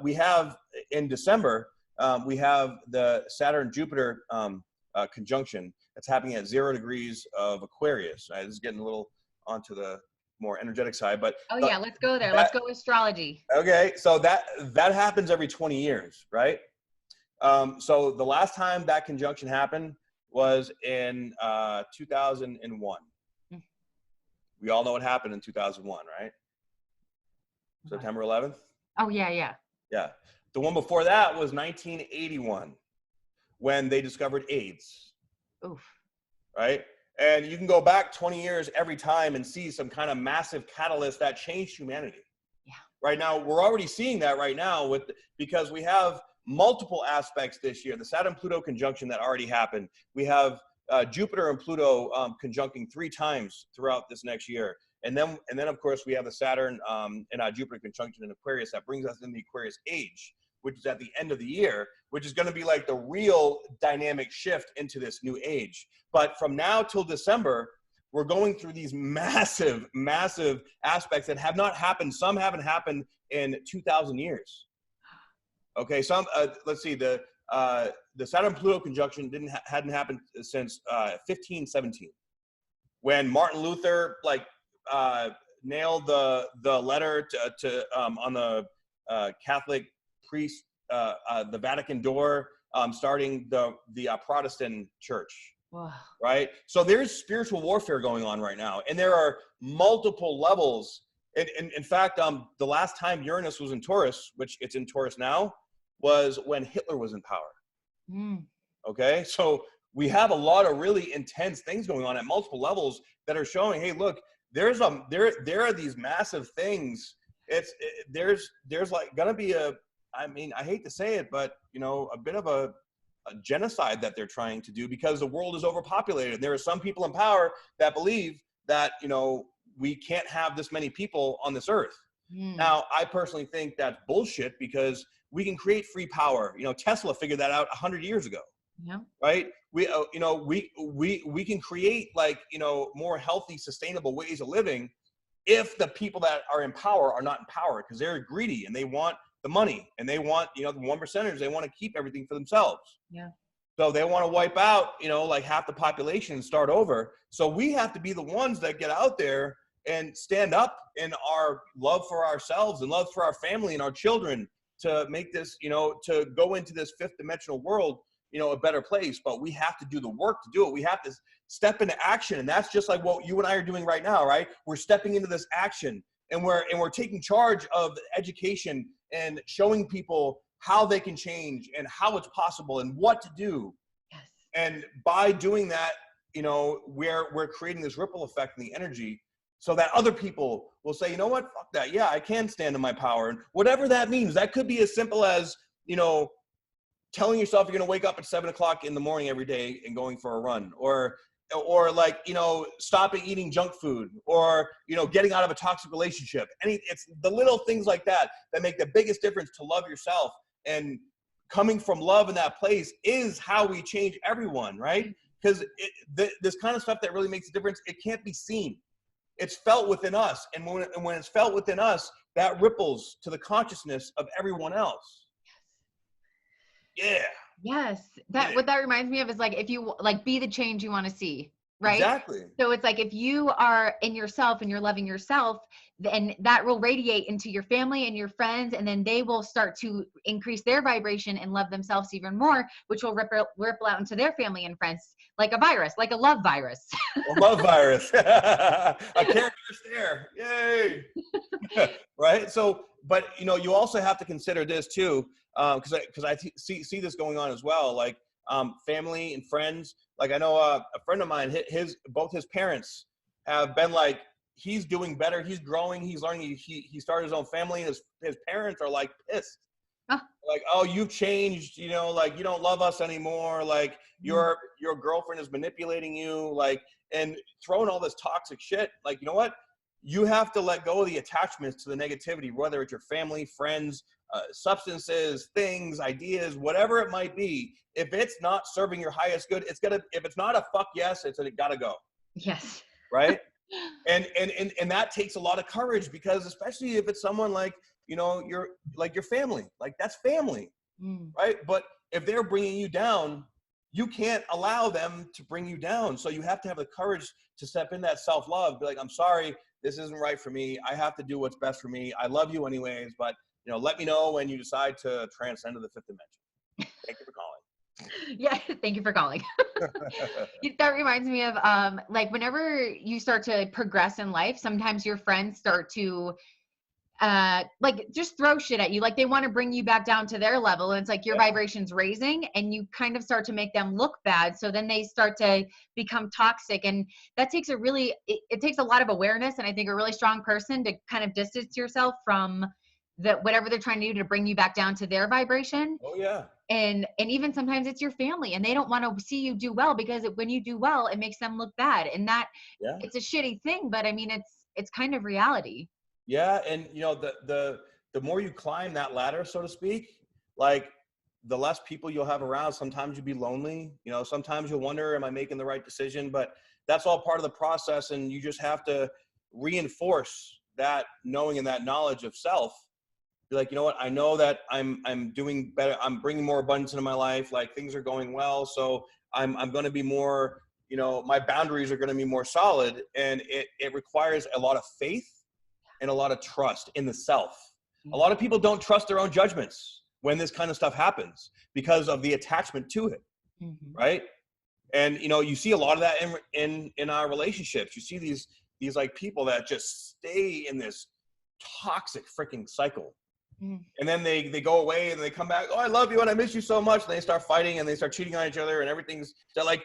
we have in December, we have the Saturn-Jupiter conjunction that's happening at 0 degrees of Aquarius. Right? This is getting a little onto the more energetic side, but oh yeah, let's go there. Let's go astrology. Okay, so that happens every 20 years, right? So the last time that conjunction happened was in 2001. We all know what happened in 2001, right? September 11th. Oh yeah. Yeah. The one before that was 1981, when they discovered AIDS. Oof. Right? And you can go back 20 years every time and see some kind of massive catalyst that changed humanity. Yeah. Right now, we're already seeing that right now because we have multiple aspects this year. The Saturn-Pluto conjunction that already happened. We have Jupiter and Pluto conjuncting 3 times throughout this next year. And then of course, we have the Saturn and Jupiter conjunction in Aquarius that brings us in the Aquarius age, which is at the end of the year, which is going to be like the real dynamic shift into this new age. But from now till December, we're going through these massive, massive aspects that have not happened. Some haven't happened in 2,000 years. Okay, let's see, the Saturn-Pluto conjunction hadn't happened since 1517, when Martin Luther nailed the letter on the Catholic priest, the Vatican door, starting the Protestant church. Wow. Right? So there's spiritual warfare going on right now, and there are multiple levels. In fact, the last time Uranus was in Taurus, which it's in Taurus now, was when Hitler was in power. Okay? So we have a lot of really intense things going on at multiple levels that are showing, hey, look, there are these massive things. There's like gonna be I hate to say it, but a bit of a genocide that they're trying to do, because the world is overpopulated. There are some people in power that believe that we can't have this many people on this earth. Now, I personally think that's bullshit, because we can create free power. Tesla figured that out 100 years ago. Yeah. Right? We can create more healthy, sustainable ways of living if the people that are in power are not in power, because they're greedy and they want the money, and they want, the 1%ers, they want to keep everything for themselves. Yeah. So they want to wipe out, half the population and start over. So we have to be the ones that get out there and stand up in our love for ourselves and love for our family and our children to make this, to go into this 5th dimensional world, a better place. But we have to do the work to do it. We have to step into action. And that's just like what you and I are doing right now, right? We're stepping into this action, and we're taking charge of education and showing people how they can change and how it's possible and what to do. Yes. And by doing that, we're creating this ripple effect in the energy, so that other people will say, you know what, fuck that. Yeah, I can stand in my power. And whatever that means, that could be as simple as, telling yourself you're going to wake up at 7 o'clock in the morning every day and going for a run, or stopping eating junk food, or, getting out of a toxic relationship. It's the little things like that make the biggest difference to love yourself. And coming from love in that place is how we change everyone, right? Because this kind of stuff that really makes a difference, it can't be seen. It's felt within us. And when it's felt within us, that ripples to the consciousness of everyone else. Yeah. Yes. What that reminds me of is if you be the change you want to see, right? Exactly. So it's if you are in yourself and you're loving yourself, then that will radiate into your family and your friends, and then they will start to increase their vibration and love themselves even more, which will ripple out into their family and friends, like a virus, like a love virus. A love virus. A character stare. Yay. Right? So, but you also have to consider this too, because I see this going on as well, family and friends. I know a friend of mine, both his parents have been he's doing better, he's growing, he's learning, he started his own family, and his parents are pissed. Huh. Oh, you've changed, you don't love us anymore, your girlfriend is manipulating you, and throwing all this toxic shit. You know what? You have to let go of the attachments to the negativity, whether it's your family, friends, substances, things, ideas, whatever it might be. If it's not serving your highest good, if it's not a fuck yes, it gotta go. Yes. Right? And that takes a lot of courage, because especially if it's someone you know, you're like your family, like that's family, right? But if they're bringing you down, you can't allow them to bring you down. So you have to have the courage to step in that self-love, be like, I'm sorry, this isn't right for me. I have to do what's best for me. I love you anyways, but you know, let me know when you decide to transcend to the fifth dimension. Thank you for calling. Yeah, thank you for calling. That reminds me of like whenever you start to progress in life, sometimes your friends start to like just throw shit at you. Like they want to bring you back down to their level. And it's like your vibration's raising and you kind of start to make them look bad. So then they start to become toxic. And that takes a really, it takes a lot of awareness. And I think a really strong person to kind of distance yourself from whatever they're trying to do to bring you back down to their vibration. Oh yeah. And even sometimes it's your family and they don't want to see you do well because when you do well, it makes them look bad. And that it's a shitty thing, but I mean, it's kind of reality. Yeah. And you know, the more you climb that ladder, so to speak, like the less people you'll have around. Sometimes you'll be lonely, you know, sometimes you'll wonder, am I making the right decision? But that's all part of the process. And you just have to reinforce that knowing and that knowledge of self. Be like, you know what? I know that I'm doing better. I'm bringing more abundance into my life. Like things are going well. So I'm going to be more, you know, my boundaries are going to be more solid. And it requires a lot of faith and a lot of trust in the self. A lot of people don't trust their own judgments when this kind of stuff happens because of the attachment to it. Right. And, you know, you see a lot of that in our relationships. You see these like people that just stay in this toxic freaking cycle. And then they go away and they come back. Oh, I love you and I miss you so much. And they start fighting and they start cheating on each other and everything's like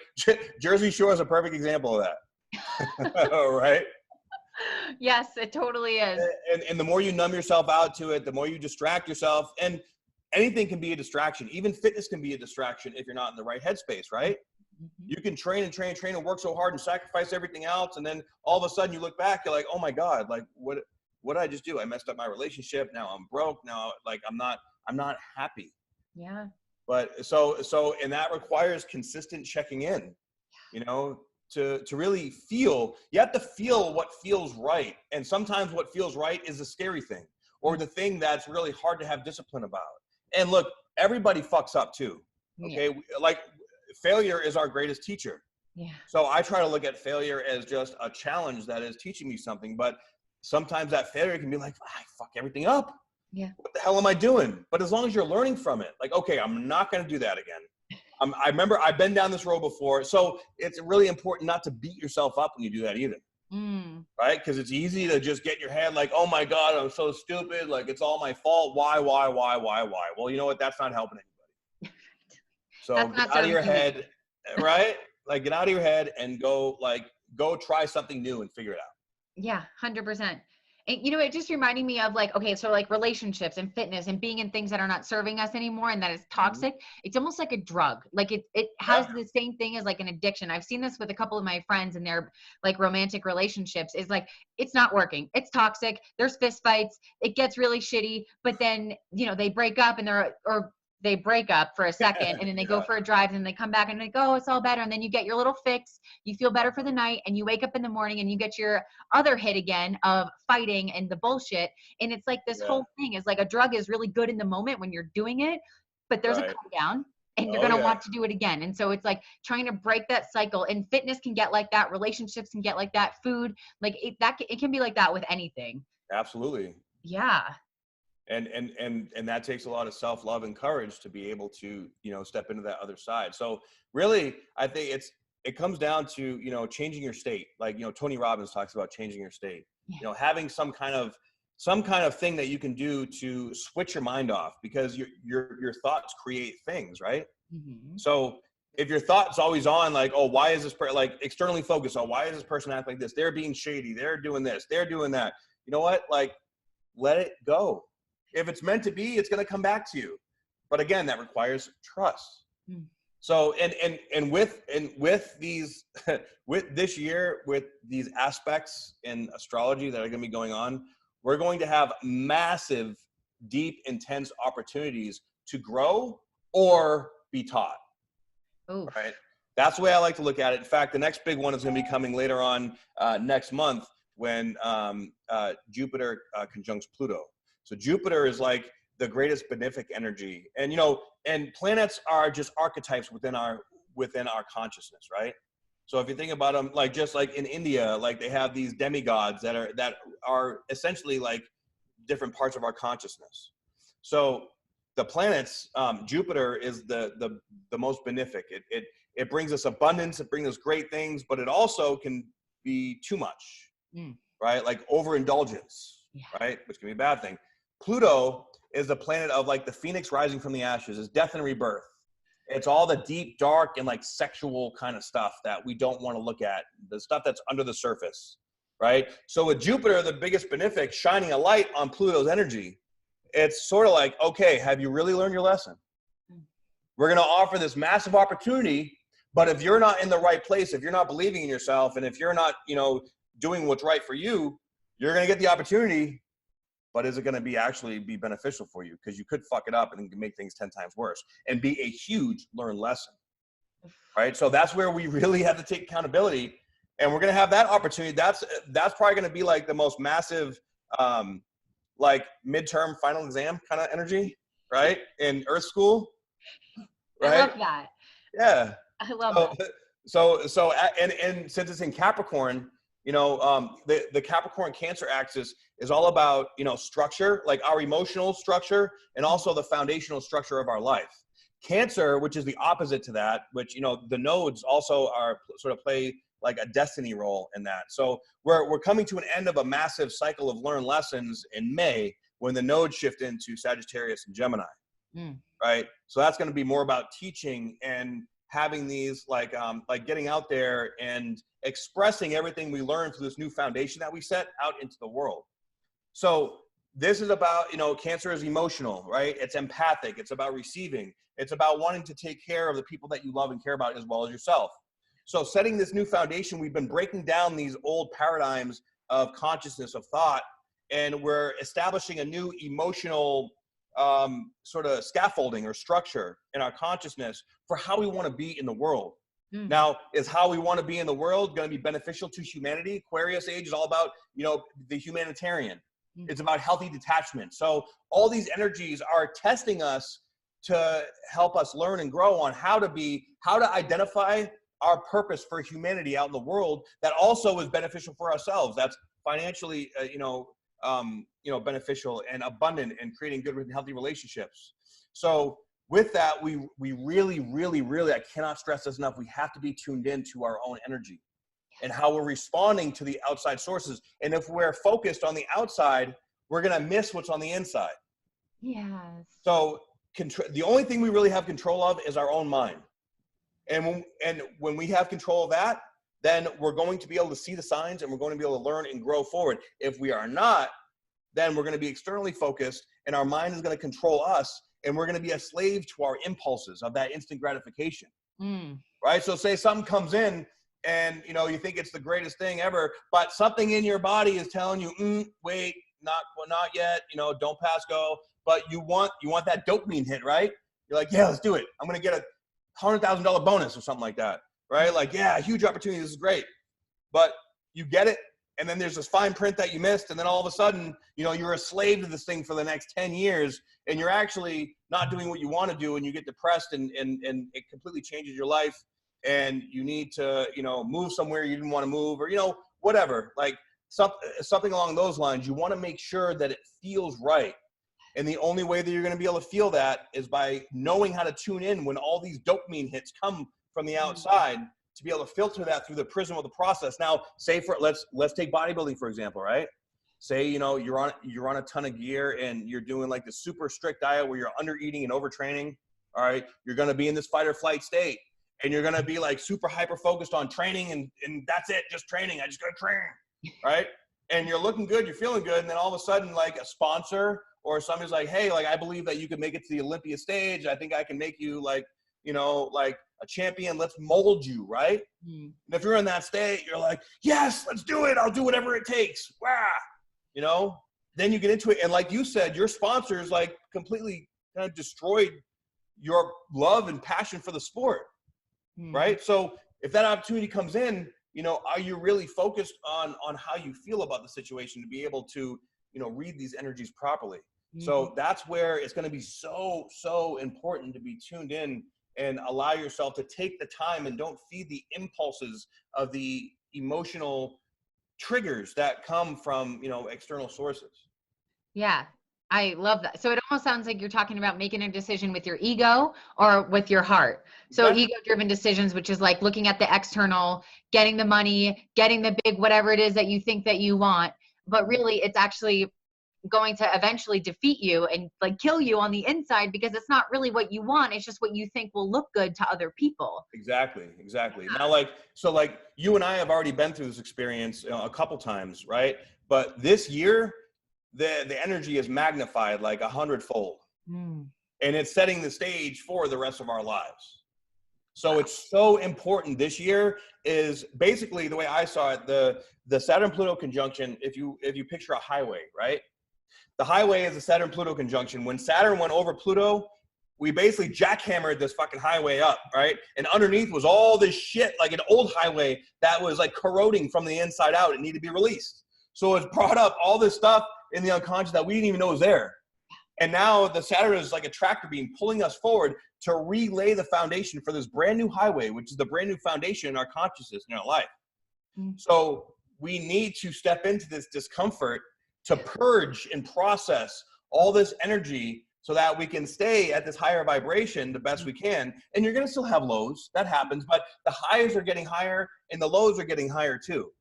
Jersey Shore is a perfect example of that. Right? Yes, it totally is. And the more you numb yourself out to it, the more you distract yourself. And anything can be a distraction. Even fitness can be a distraction if you're not in the right headspace, right? You can train and work so hard and sacrifice everything else. And then all of a sudden you look back, you're like, oh my God, like what did I just do? I messed up my relationship. Now I'm broke. Now, like, I'm not happy. Yeah. But so, and that requires consistent checking in, you know, to really feel, you have to feel what feels right. And sometimes what feels right is a scary thing or the thing that's really hard to have discipline about. And look, everybody fucks up too. Okay. Yeah. Like failure is our greatest teacher. Yeah. So I try to look at failure as just a challenge that is teaching me something, but sometimes that failure can be like, I fuck everything up. Yeah. What the hell am I doing? But as long as you're learning from it, like, okay, I'm not going to do that again. I remember I've been down this road before. So it's really important not to beat yourself up when you do that either. Right? Because it's easy to just get in your head like, oh my God, I'm so stupid. Like it's all my fault. Why? Well, you know what? That's not helping anybody. So get out of your head, right? Like get out of your head and go try something new and figure it out. Yeah, 100%. And you know, it just reminding me of like, okay, so like relationships and fitness and being in things that are not serving us anymore and that is toxic. It's almost like a drug. Like it has the same thing as like an addiction. I've seen this with a couple of my friends and their like romantic relationships is like, it's not working. It's toxic. There's fist fights. It gets really shitty, but then, you know, they break up and they break up for a second and then they go for a drive and then they come back and they go, oh, it's all better. And then you get your little fix, you feel better for the night and you wake up in the morning and you get your other hit again of fighting and the bullshit. And it's like this whole thing is like a drug is really good in the moment when you're doing it, but there's a come down and you're going to want to do it again. And so it's like trying to break that cycle, and fitness can get like that. Relationships can get like that. Food, like it can be like that with anything. Absolutely. Yeah. And that takes a lot of self-love and courage to be able to, you know, step into that other side. So really, I think it comes down to, you know, changing your state. Like, you know, Tony Robbins talks about changing your state, you know, having some kind of thing that you can do to switch your mind off, because your thoughts create things, right? So if your thought's always on like, oh, why is this like externally focused on why is this person acting like this? They're being shady. They're doing this. They're doing that. You know what? Like, let it go. If it's meant to be, it's going to come back to you. But again, that requires trust. So, and with these, with this year, with these aspects in astrology that are going to be going on, we're going to have massive, deep, intense opportunities to grow or be taught. Right? That's the way I like to look at it. In fact, the next big one is going to be coming later on next month when Jupiter conjuncts Pluto. So Jupiter is like the greatest benefic energy. And, you know, and planets are just archetypes within our consciousness, right? So if you think about them, like just like in India, like they have these demigods that are essentially like different parts of our consciousness. So the planets, Jupiter is the most benefic. It brings us abundance, it brings us great things, but it also can be too much, right? Like overindulgence, right? Which can be a bad thing. Pluto is the planet of like the phoenix rising from the ashes, is death and rebirth. It's all the deep, dark, and like sexual kind of stuff that we don't want to look at, the stuff that's under the surface, right? So with Jupiter, the biggest benefic, shining a light on Pluto's energy, it's sort of like, okay, have you really learned your lesson? We're going to offer this massive opportunity, but if you're not in the right place, if you're not believing in yourself, and if you're not, you know, doing what's right for you, you're going to get the opportunity, but is it going to actually be beneficial for you? Because you could fuck it up and make things 10 times worse and be a huge learned lesson, right? So that's where we really have to take accountability, and we're going to have that opportunity. That's probably going to be like the most massive, like midterm final exam kind of energy, right? In Earth School, right? I love that. Yeah. I love that. So, and since it's in Capricorn, you know, the Capricorn Cancer axis is all about, you know, structure, like our emotional structure, and also the foundational structure of our life. Cancer, which is the opposite to that, which, you know, the nodes also are sort of play like a destiny role in that. So we're coming to an end of a massive cycle of learned lessons in May when the nodes shift into Sagittarius and Gemini, right? So that's going to be more about teaching and having these like getting out there and expressing everything we learned through this new foundation that we set out into the world. So this is about, you know, Cancer is emotional, right? It's empathic. It's about receiving. It's about wanting to take care of the people that you love and care about as well as yourself. So setting this new foundation, we've been breaking down these old paradigms of consciousness, of thought, and we're establishing a new emotional sort of scaffolding or structure in our consciousness for how we want to be in the world. Now, is how we want to be in the world going to be beneficial to humanity? Aquarius age is all about, you know, the humanitarian. It's about healthy detachment. So all these energies are testing us to help us learn and grow on how to identify our purpose for humanity out in the world that also is beneficial for ourselves. That's financially, beneficial and abundant and creating good and healthy relationships. So with that, we really, really, really, I cannot stress this enough, we have to be tuned into our own energy and how we're responding to the outside sources. And if we're focused on the outside, we're going to miss what's on the inside. Yes. So the only thing we really have control of is our own mind. And when we have control of that, then we're going to be able to see the signs and we're going to be able to learn and grow forward. If we are not, then we're going to be externally focused and our mind is going to control us, and we're going to be a slave to our impulses of that instant gratification. Right? So say something comes in and, you know, you think it's the greatest thing ever, but something in your body is telling you, wait, not yet, you know, don't pass go. But you want that dopamine hit, right? You're like, yeah, let's do it. I'm going to get a $100,000 bonus or something like that, right? Like, yeah, huge opportunity. This is great. But you get it, and then there's this fine print that you missed, and then all of a sudden, you know, you're a slave to this thing for the next 10 years, and you're actually not doing what you want to do, and you get depressed, and it completely changes your life, and you need to, you know, move somewhere you didn't want to move, or, you know, whatever, like something along those lines. You want to make sure that it feels right. And the only way that you're going to be able to feel that is by knowing how to tune in when all these dopamine hits come from the outside, to be able to filter that through the prism of the process. Now, say let's take bodybuilding, for example, right? Say, you know, you're on a ton of gear and you're doing like the super strict diet where you're under eating and overtraining. All right. You're going to be in this fight or flight state, and you're going to be like super hyper focused on training and that's it. Just training. I just got to train. Right. And you're looking good. You're feeling good. And then all of a sudden, like a sponsor or somebody's like, hey, like, I believe that you could make it to the Olympia stage. I think I can make you like, you know, like a champion. Let's mold you, right? And if you're in that state, you're like, yes, let's do it. I'll do whatever it takes. Wow. You know, then you get into it. And like you said, your sponsors like completely kind of destroyed your love and passion for the sport, right? So if that opportunity comes in, you know, are you really focused on how you feel about the situation to be able to, you know, read these energies properly? So that's where it's going to be so important to be tuned in and allow yourself to take the time and don't feed the impulses of the emotional triggers that come from, you know, external sources. Yeah, I love that. So it almost sounds like you're talking about making a decision with your ego or with your heart. So Exactly. ego-driven decisions, which is like looking at the external, getting the money, getting the big whatever it is that you think that you want, but really it's actually going to eventually defeat you and like kill you on the inside, because it's not really what you want. It's just what you think will look good to other people. Exactly. Now, like, so like you and I have already been through this experience, you know, a couple times, right? But this year, the energy is magnified like 100-fold, and it's setting the stage for the rest of our lives. So it's so important this year. Is basically the way I saw it, the Saturn-Pluto conjunction. If you picture a highway, right? The highway is a Saturn-Pluto conjunction. When Saturn went over Pluto, we basically jackhammered this fucking highway up, right? And underneath was all this shit, like an old highway that was like corroding from the inside out. It needed to be released. So it brought up all this stuff in the unconscious that we didn't even know was there. And now the Saturn is like a tractor beam pulling us forward to relay the foundation for this brand new highway, which is the brand new foundation in our consciousness, in our life. So we need to step into this discomfort to purge and process all this energy so that we can stay at this higher vibration the best we can. And you're going to still have lows. That happens. But the highs are getting higher and the lows are getting higher too.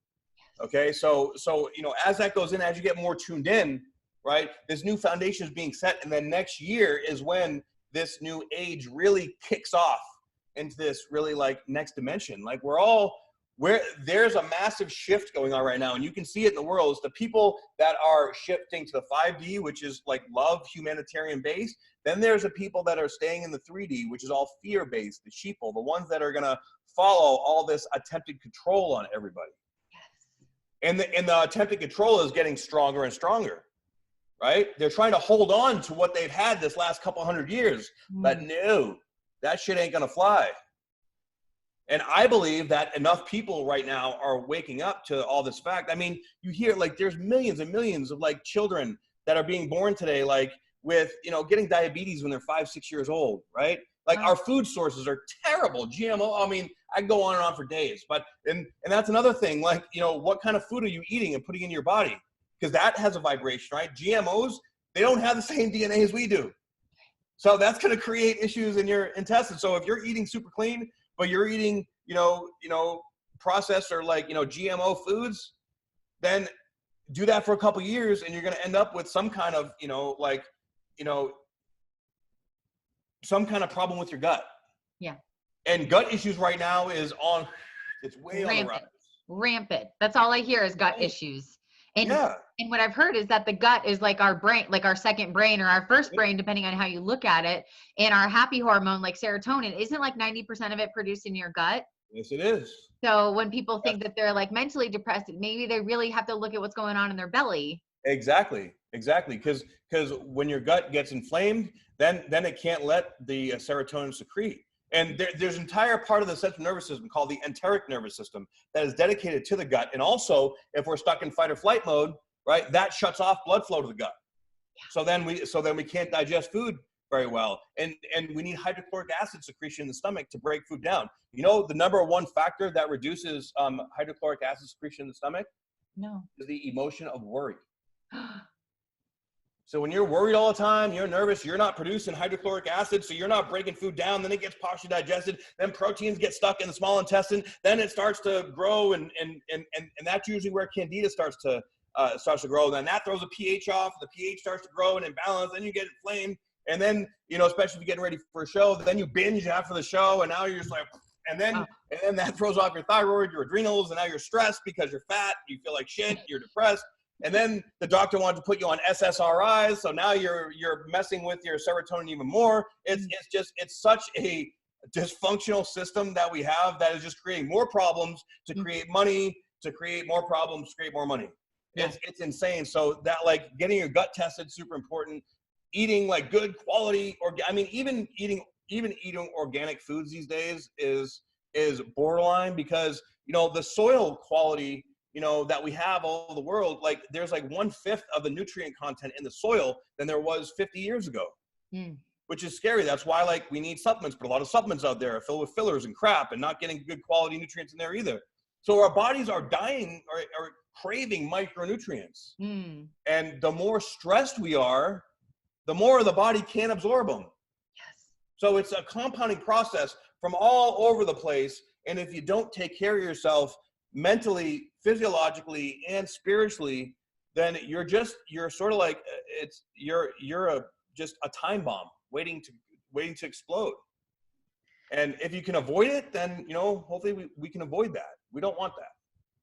Okay. So, you know, as that goes in, as you get more tuned in, right, this new foundation is being set. And then next year is when this new age really kicks off into this really like next dimension. Like where there's a massive shift going on right now, and you can see it in the world. It's the people that are shifting to the 5D, which is like love, humanitarian based. Then there's the people that are staying in the 3D, which is all fear based, the sheeple, the ones that are going to follow all this attempted control on everybody. And the attempted control is getting stronger and stronger, right? They're trying to hold on to what they've had this last couple 100 years, but no, that shit ain't going to fly. And I believe that enough people right now are waking up to all this fact. I mean, you hear like there's millions and millions of like children that are being born today, like with, you know, getting diabetes when they're 5, 6 years old, right? Like our food sources are terrible. GMO, I mean, I go on and on for days, but, and that's another thing, like, you know, what kind of food are you eating and putting in your body? Because that has a vibration, right? GMOs, they don't have the same DNA as we do. So that's going to create issues in your intestines. So if you're eating super clean, but you're eating, you know, processed or like, you know, GMO foods, then do that for a couple years and you're going to end up with some kind of, you know, like, you know, some kind of problem with your gut. Yeah. And gut issues right now is on, it's way on the rise. Rampant. That's all I hear is gut issues. And, and what I've heard is that the gut is like our brain, like our second brain or our first brain, depending on how you look at it. And our happy hormone, like serotonin, isn't like 90% of it produced in your gut? Yes, it is. So when people think that they're like mentally depressed, maybe they really have to look at what's going on in their belly. Exactly. Because when your gut gets inflamed, then it can't let the serotonin secrete. And there's an entire part of the central nervous system called the enteric nervous system that is dedicated to the gut. And also, if we're stuck in fight or flight mode, right, that shuts off blood flow to the gut. So then we can't digest food very well. And we need hydrochloric acid secretion in the stomach to break food down. You know, the number one factor that reduces hydrochloric acid secretion in the stomach? No. Is the emotion of worry. So when you're worried all the time, you're nervous, you're not producing hydrochloric acid, so you're not breaking food down, then it gets partially digested, then proteins get stuck in the small intestine, then it starts to grow, and that's usually where candida starts to grow. And then that throws the pH off, the pH starts to grow and imbalance, then you get inflamed, and then, you know, especially if you're getting ready for a show, then you binge after the show, and now you're just like, and then that throws off your thyroid, your adrenals, and now you're stressed because you're fat, you feel like shit, you're depressed. And then the doctor wanted to put you on SSRIs, so now you're messing with your serotonin even more. It's such a dysfunctional system that we have that is just creating more problems to create money, to create more problems, to create more money. Yeah. It's insane. So that, like, getting your gut tested, super important. Eating like good quality, even eating organic foods these days is borderline, because, you know, the soil quality that we have all over the world, like there's like 1/5 of the nutrient content in the soil than there was 50 years ago, which is scary. That's why like we need supplements, but a lot of supplements out there are filled with fillers and crap and not getting good quality nutrients in there either. So our bodies are dying or craving micronutrients. And the more stressed we are, the more the body can't absorb them. Yes. So it's a compounding process from all over the place. And if you don't take care of yourself mentally, physiologically, and spiritually, then you're sort of like, you're just a time bomb waiting to explode. And if you can avoid it, then, hopefully we can avoid that. We don't want that.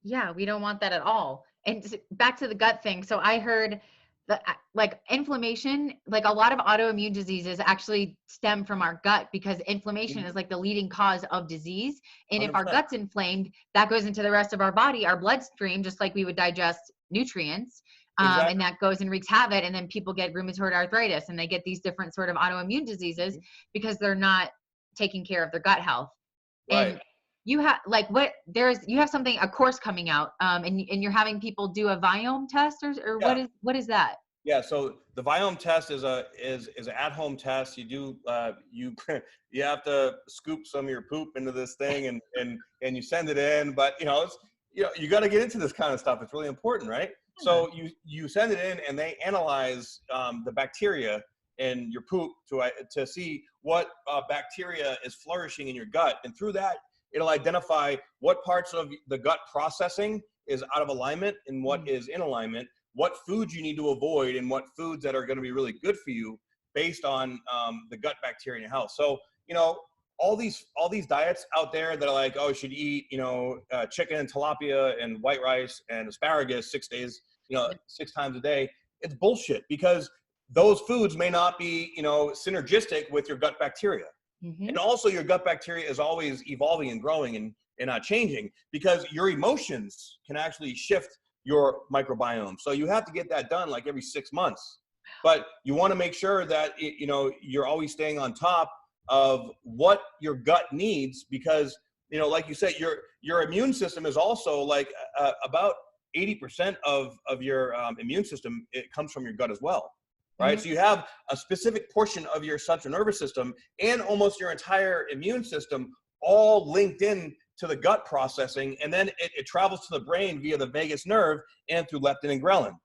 Yeah, we don't want that at all. And back to the gut thing. So I heard that like inflammation, like a lot of autoimmune diseases actually stem from our gut, because inflammation is like the leading cause of disease. And 100%. If our gut's inflamed, that goes into the rest of our body, our bloodstream, just like we would digest nutrients. Exactly. And that goes and wreaks havoc. And then people get rheumatoid arthritis and they get these different sort of autoimmune diseases because they're not taking care of their gut health. Right. And you have you have a course coming out, and you're having people do a Viome test or Yeah. what is that? Yeah. So the Viome test is an at-home test. You do, you have to scoop some of your poop into this thing and you send it in, but you got to get into this kind of stuff. It's really important, right? So you send it in and they analyze the bacteria in your poop to see what bacteria is flourishing in your gut. And through that, it'll identify what parts of the gut processing is out of alignment and what is in alignment, what foods you need to avoid and what foods that are going to be really good for you based on the gut bacteria in your health. So, all these diets out there that are like, oh, you should eat, chicken and tilapia and white rice and asparagus 6 days, 6 times a day. It's bullshit, because those foods may not be, synergistic with your gut bacteria. And also your gut bacteria is always evolving and growing and changing, because your emotions can actually shift your microbiome. So you have to get that done like every 6 months. But you want to make sure that, you're always staying on top of what your gut needs, because, like you said, your immune system is also like about 80% of your immune system, it comes from your gut as well. Right. So you have a specific portion of your central nervous system and almost your entire immune system all linked in to the gut processing. And then it travels to the brain via the vagus nerve and through leptin and ghrelin.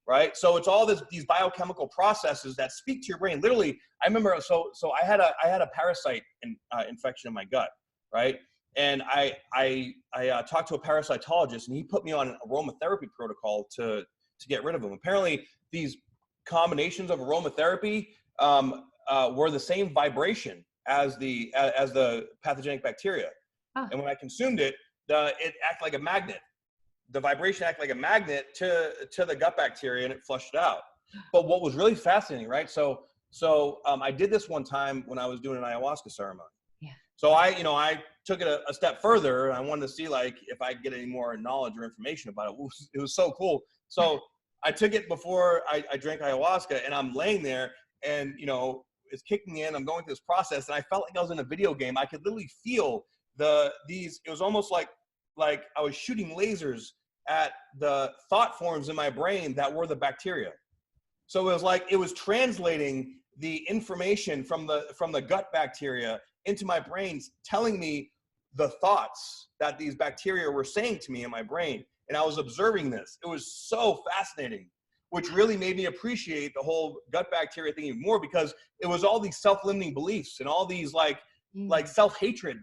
Right. So it's all these biochemical processes that speak to your brain. Literally, I remember, so I had a parasite infection in my gut. Right. And I talked to a parasitologist and he put me on an aromatherapy protocol to get rid of them. Apparently these combinations of aromatherapy were the same vibration as the pathogenic bacteria. And when I consumed it, it acted like a magnet. The vibration acted like a magnet to the gut bacteria, and it flushed it out. But what was really fascinating, right? So I did this one time when I was doing an ayahuasca ceremony. Yeah. So I took it a step further, and I wanted to see like if I could get any more knowledge or information about it. It was so cool. So I took it before I drank ayahuasca, and I'm laying there and, it's kicking in. I'm going through this process, and I felt like I was in a video game. I could literally feel it was almost like I was shooting lasers at the thought forms in my brain that were the bacteria. So it was like it was translating the information from the gut bacteria into my brain, telling me the thoughts that these bacteria were saying to me in my brain. And I was observing this. It was so fascinating, which really made me appreciate the whole gut bacteria thing even more, because it was all these self-limiting beliefs and all these like self-hatred,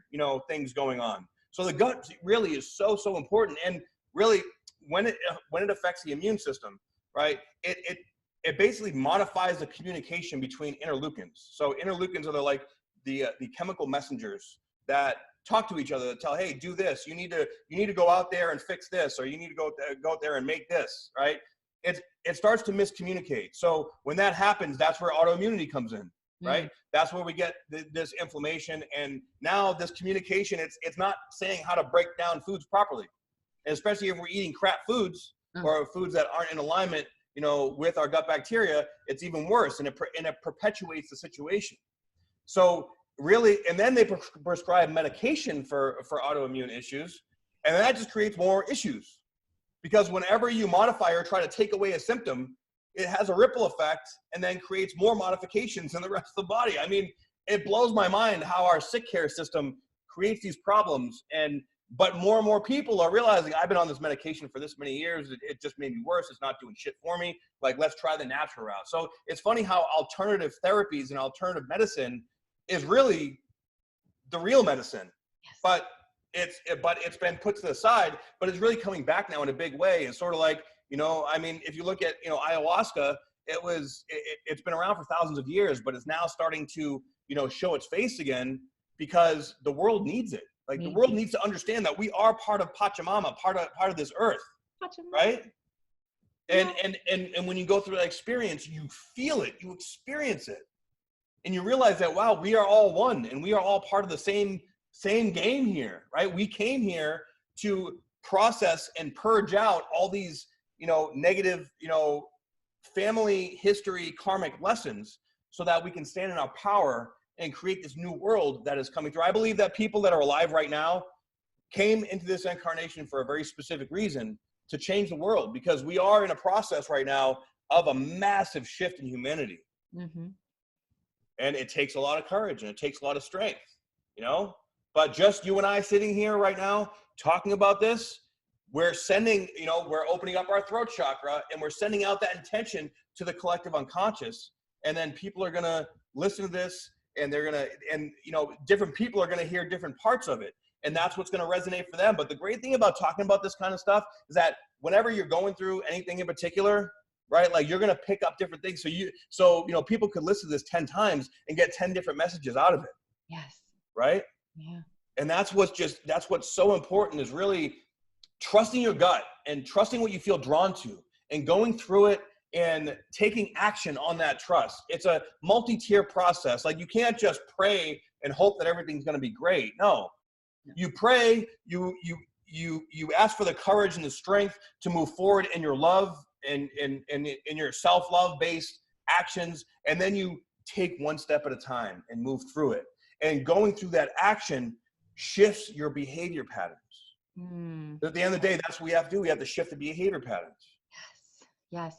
things going on. So the gut really is so important. And really, when it affects the immune system, right, it basically modifies the communication between interleukins. So interleukins are the chemical messengers that talk to each other, that tell, hey, do this. You need to go out there and fix this, or you need to go out there and make this, right? It starts to miscommunicate. So when that happens, that's where autoimmunity comes in, right? That's where we get this inflammation. And now this communication, it's not saying how to break down foods properly. And especially if we're eating crap foods or foods that aren't in alignment, with our gut bacteria, it's even worse, and it perpetuates the situation. So really, and then they prescribe medication for autoimmune issues, and that just creates more issues. Because whenever you modify or try to take away a symptom, it has a ripple effect and then creates more modifications in the rest of the body. I mean, it blows my mind how our sick care system creates these problems. But more and more people are realizing, I've been on this medication for this many years. It just made me worse. It's not doing shit for me. Like, let's try the natural route. So it's funny how alternative therapies and alternative medicine is really the real medicine. Yes. But it's been put to the side, but it's really coming back now in a big way. It's sort of like, you know, I mean, if you look at, you know, ayahuasca, it's been around for thousands of years, but it's now starting to, you know, show its face again because the world needs it. Like, the world needs to understand that we are part of Pachamama, part of this earth, right? And when you go through that experience, you feel it, you experience it, and you realize that, wow, we are all one, and we are all part of the same game here, right? We came here to process and purge out all these, you know, negative, you know, family history, karmic lessons, so that we can stand in our power and create this new world that is coming through. I believe that people that are alive right now came into this incarnation for a very specific reason, to change the world, because we are in a process right now of a massive shift in humanity. Mm-hmm. And it takes a lot of courage and it takes a lot of strength, you know? But just you and I sitting here right now talking about this, we're sending, you know, we're opening up our throat chakra and we're sending out that intention to the collective unconscious. And then people are going to listen to this, and they're going to, and, you know, different people are going to hear different parts of it. And that's what's going to resonate for them. But the great thing about talking about this kind of stuff is that whenever you're going through anything in particular, right, like, you're going to pick up different things. So, you know, people could listen to this 10 times and get 10 different messages out of it. Yes. Right. Yeah. And that's what's so important, is really trusting your gut and trusting what you feel drawn to and going through it and taking action on that trust. It's a multi-tier process. Like, you can't just pray and hope that everything's going to be great. No, you pray, you ask for the courage and the strength to move forward in your love and in your self-love based actions. And then you take one step at a time and move through it. And going through that action shifts your behavior patterns. At the end of the day, that's what we have to do. We have to shift the behavior patterns. Yes.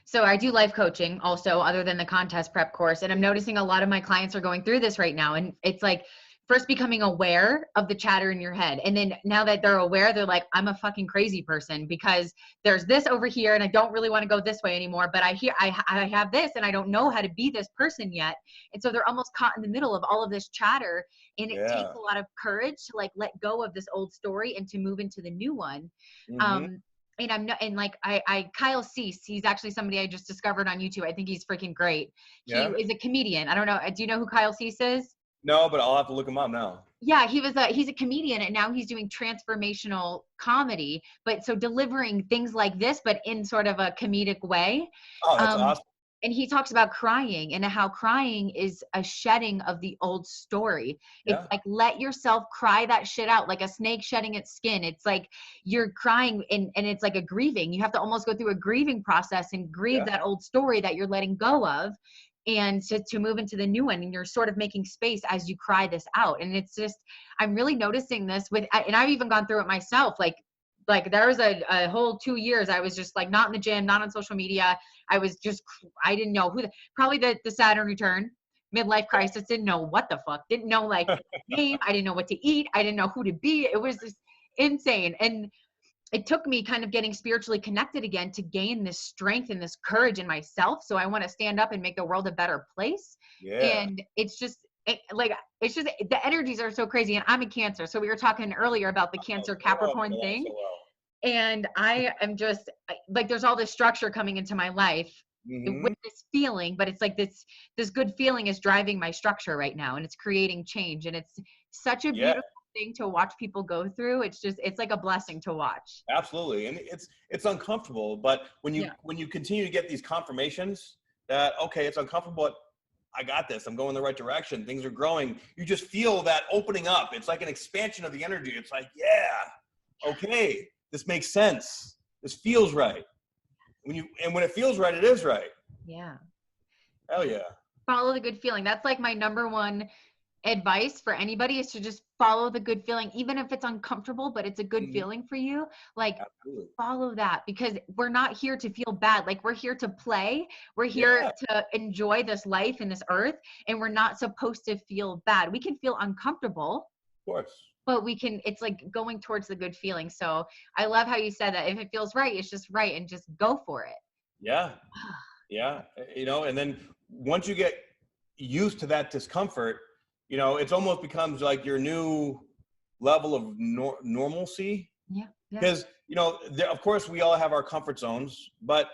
So I do life coaching also, other than the contest prep course. And I'm noticing a lot of my clients are going through this right now. And it's like, first becoming aware of the chatter in your head. And then now that they're aware, they're like, I'm a fucking crazy person because there's this over here and I don't really want to go this way anymore. But I have this and I don't know how to be this person yet. And so they're almost caught in the middle of all of this chatter. And it takes a lot of courage to, like, let go of this old story and to move into the new one. Mm-hmm. And Kyle Cease, he's actually somebody I just discovered on YouTube. I think he's freaking great. He is a comedian. I don't know. Do you know who Kyle Cease is? No, but I'll have to look him up now. Yeah, he's a comedian, and now he's doing transformational comedy, but so delivering things like this, but in sort of a comedic way. Oh, that's awesome. And he talks about crying and how crying is a shedding of the old story. It's like, let yourself cry that shit out, like a snake shedding its skin. It's like you're crying and it's like a grieving. You have to almost go through a grieving process and grieve that old story that you're letting go of, and to move into the new one. And you're sort of making space as you cry this out. And it's just, I'm really noticing this and I've even gone through it myself. Like there was a whole 2 years I was just like not in the gym, not on social media. I didn't know probably the Saturn Return, midlife crisis, didn't know what the fuck, didn't know like name. I didn't know what to eat. I didn't know who to be. It was just insane. And it took me kind of getting spiritually connected again to gain this strength and this courage in myself. So I want to stand up and make the world a better place. Yeah. And it's just the energies are so crazy. And I'm a Cancer. So we were talking earlier about the Cancer Capricorn thing. So well. And I am just like, there's all this structure coming into my life with this feeling, but it's like this good feeling is driving my structure right now, and it's creating change. And it's such a beautiful thing to watch people go through. It's like a blessing to watch. Absolutely. And it's uncomfortable, but when you continue to get these confirmations that, okay, it's uncomfortable, but I got this, I'm going the right direction, things are growing, you just feel that opening up. It's like an expansion of the energy. It's like, okay, this makes sense. This feels right. When it feels right, it is right. Yeah. Hell yeah. Follow the good feeling. That's like my number one advice for anybody is to just follow the good feeling, even if it's uncomfortable, but it's a good Mhm. feeling for you. Like, Absolutely. follow that, because we're not here to feel bad. Like, we're here to play. We're here Yeah, to enjoy this life and this earth, and we're not supposed to feel bad. We can feel uncomfortable, of course. but it's like going towards the good feeling. So I love how you said that if it feels right, it's just right, and just go for it. Yeah. Yeah. And then once you get used to that discomfort, it's almost becomes like your new level of normalcy. Yeah. Yeah. Because, of course, we all have our comfort zones, but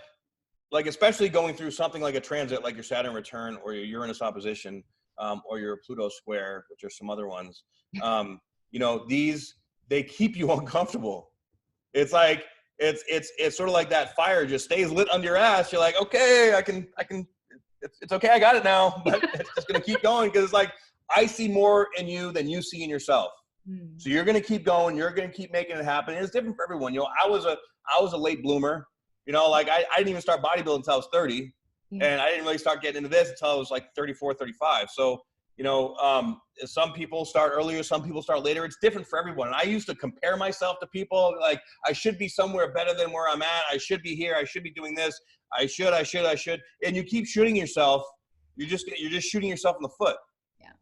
like, especially going through something like a transit, like your Saturn return or your Uranus opposition, or your Pluto square, which are some other ones, they keep you uncomfortable. It's like, it's sort of like that fire just stays lit under your ass. You're like, okay, I can, it's okay. I got it now, but it's just going to keep going. Cause it's like, I see more in you than you see in yourself. So you're going to keep going. You're going to keep making it happen. And it's different for everyone. I was a late bloomer, like I didn't even start bodybuilding until I was 30. Yeah. And I didn't really start getting into this until I was like 34, 35. So, some people start earlier, some people start later. It's different for everyone. And I used to compare myself to people like, I should be somewhere better than where I'm at. I should be here. I should be doing this. I should. And you keep shooting yourself. You're just shooting yourself in the foot. Yeah.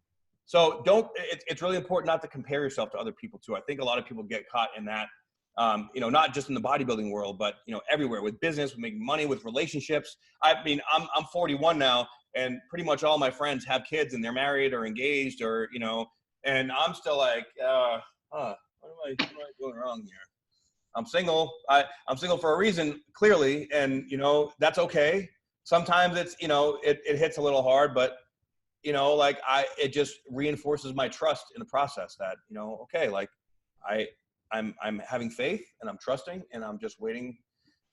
So it's really important not to compare yourself to other people too. I think a lot of people get caught in that, not just in the bodybuilding world, but, everywhere, with business, with making money, with relationships. I mean, I'm 41 now, and pretty much all my friends have kids and they're married or engaged or, and I'm still like, what am I doing wrong here? I'm single. I'm single for a reason, clearly. And, that's okay. Sometimes it's, it hits a little hard, but, it just reinforces my trust in the process that, okay, like I'm having faith and I'm trusting and I'm just waiting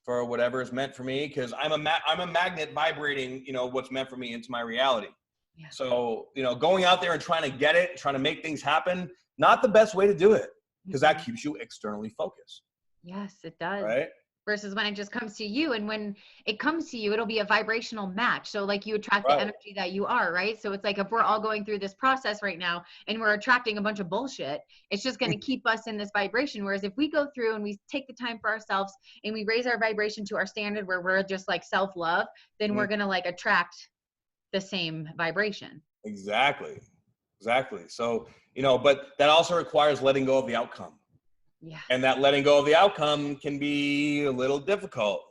for whatever is meant for me, because I'm a magnet vibrating, what's meant for me into my reality. Yeah. So, going out there and trying to get it, trying to make things happen, not the best way to do it, because that keeps you externally focused. Yes, it does. Right. Versus when it just comes to you, and when it comes to you, it'll be a vibrational match. So like, you attract the energy that you are, right? So it's like, if we're all going through this process right now and we're attracting a bunch of bullshit, it's just going to keep us in this vibration. Whereas if we go through and we take the time for ourselves and we raise our vibration to our standard, where we're just like self-love, then we're going to like attract the same vibration. Exactly. So, but that also requires letting go of the outcome. Yeah. And that letting go of the outcome can be a little difficult,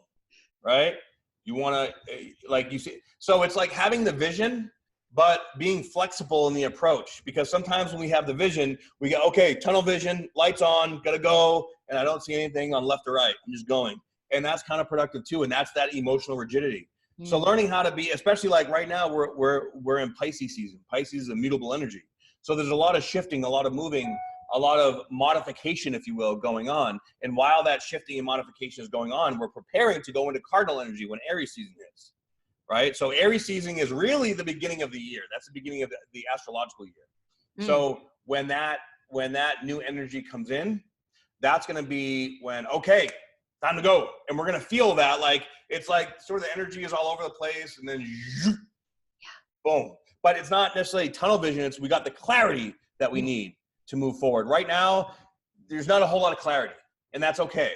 right? You want to, like you see, so it's like having the vision, but being flexible in the approach, because sometimes when we have the vision, we go, okay, tunnel vision, lights on, gotta go. And I don't see anything on left or right. I'm just going. And that's counterproductive too. And that's that emotional rigidity. So learning how to be, especially like right now, we're in Pisces season. Pisces is a mutable energy. So there's a lot of shifting, a lot of moving, a lot of modification, if you will, going on. And while that shifting and modification is going on, we're preparing to go into cardinal energy when Aries season hits, right? So Aries season is really the beginning of the year. That's the beginning of the astrological year. So when that new energy comes in, that's going to be when, okay, time to go. And we're going to feel that, like, it's like sort of the energy is all over the place, and then boom. But it's not necessarily tunnel vision. It's we got the clarity that we need to move forward. Right now, there's not a whole lot of clarity, and that's okay.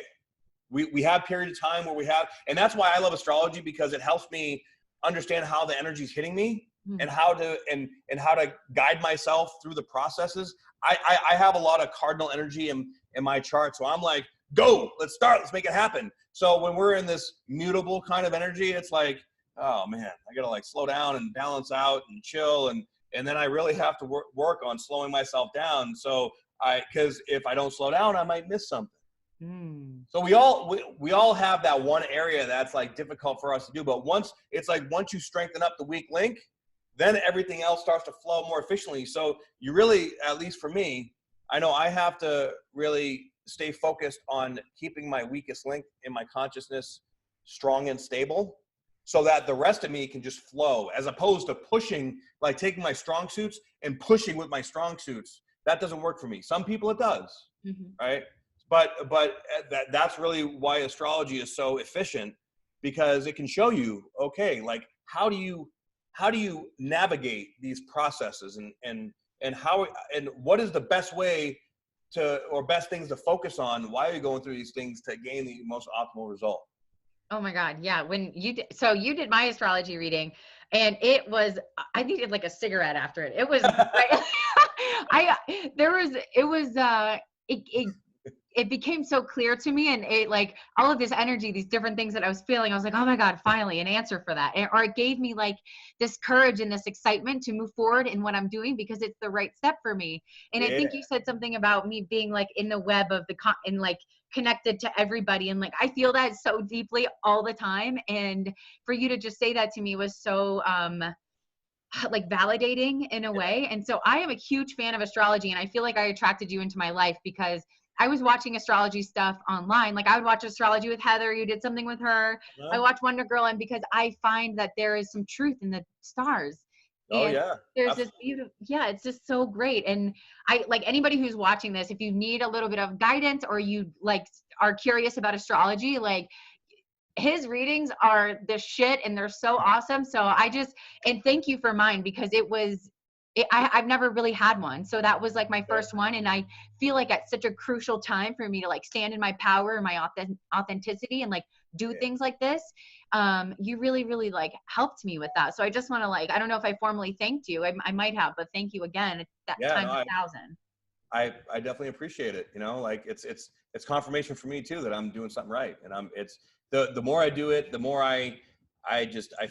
We have period of time where we have, and that's why I love astrology, because it helps me understand how the energy is hitting me and how to and how to guide myself through the processes. I have a lot of cardinal energy in my chart, so I'm like, go, let's start, let's make it happen. So when we're in this mutable kind of energy, it's like, oh man, I gotta like slow down and balance out and chill, and then I really have to work on slowing myself down. So because if I don't slow down, I might miss something. So we all have that one area that's like difficult for us to do. But once you strengthen up the weak link, then everything else starts to flow more efficiently. So you really, at least for me, I know I have to really stay focused on keeping my weakest link in my consciousness strong and stable, so that the rest of me can just flow, as opposed to pushing, like taking my strong suits and pushing with my strong suits. That doesn't work for me. Some people it does, right? But that's really why astrology is so efficient, because it can show you, okay, like how do you navigate these processes and and what is the best way to, or best things to focus on? Why are you going through these things to gain the most optimal result? Oh my God. Yeah. When you did, so you did my astrology reading, and it was, I needed like a cigarette after it. It was, it became so clear to me, and it, like, all of this energy, these different things that I was feeling, I was like, oh my God, finally an answer for that. Or it gave me like this courage and this excitement to move forward in what I'm doing, because it's the right step for me. And Yeah. I think you said something about me being like in the web of and like connected to everybody. And like, I feel that so deeply all the time. And for you to just say that to me was so, like validating in a way. And so I am a huge fan of astrology, and I feel like I attracted you into my life because I was watching astrology stuff online. Like I would watch astrology with Heather. You did something with her. I watched Wonder Girl. And because I find that there is some truth in the stars. Oh And yeah. there's Absolutely. this beautiful, yeah, it's just so great. And I like anybody who's watching this, if you need a little bit of guidance, or you like are curious about astrology, like his readings are the shit, and they're so awesome. So and thank you for mine, because I've never really had one. So that was like my first one. And I feel like at such a crucial time for me to like stand in my power and my authenticity and like do things like this. You really, really like helped me with that. So I just want to like, I don't know if I formally thanked you. I might have, but thank you again. It's that times 1,000. I definitely appreciate it. You know, like it's confirmation for me too that I'm doing something right. And it's the more I do it, the more I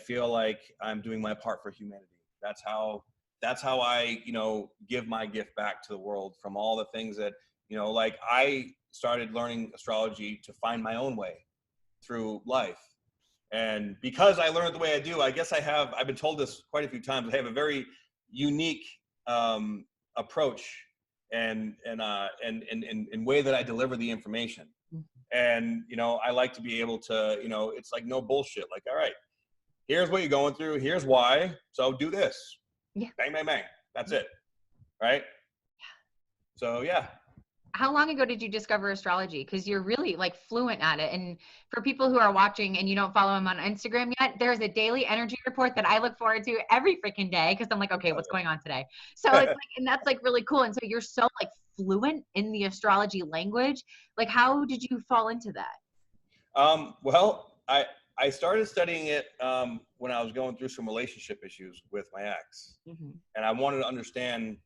feel like I'm doing my part for humanity. That's how I, you know, give my gift back to the world from all the things that, you know, like I started learning astrology to find my own way through life. And because I learned the way I do, I guess I've been told this quite a few times, I have a very unique approach and way that I deliver the information. And, you know, I like to be able to, you know, it's like no bullshit. Like, all right, here's what you're going through. Here's why. So do this. Yeah. Bang, bang, bang. That's it. Right. So, yeah. How long ago did you discover astrology? Because you're really like fluent at it. And for people who are watching and you don't follow him on Instagram yet, there's a daily energy report that I look forward to every freaking day, because I'm like, okay, what's going on today? So it's like, and that's like really cool. And so you're so like fluent in the astrology language. Like, how did you fall into that? Well, I started studying it when I was going through some relationship issues with my ex. And I wanted to understand,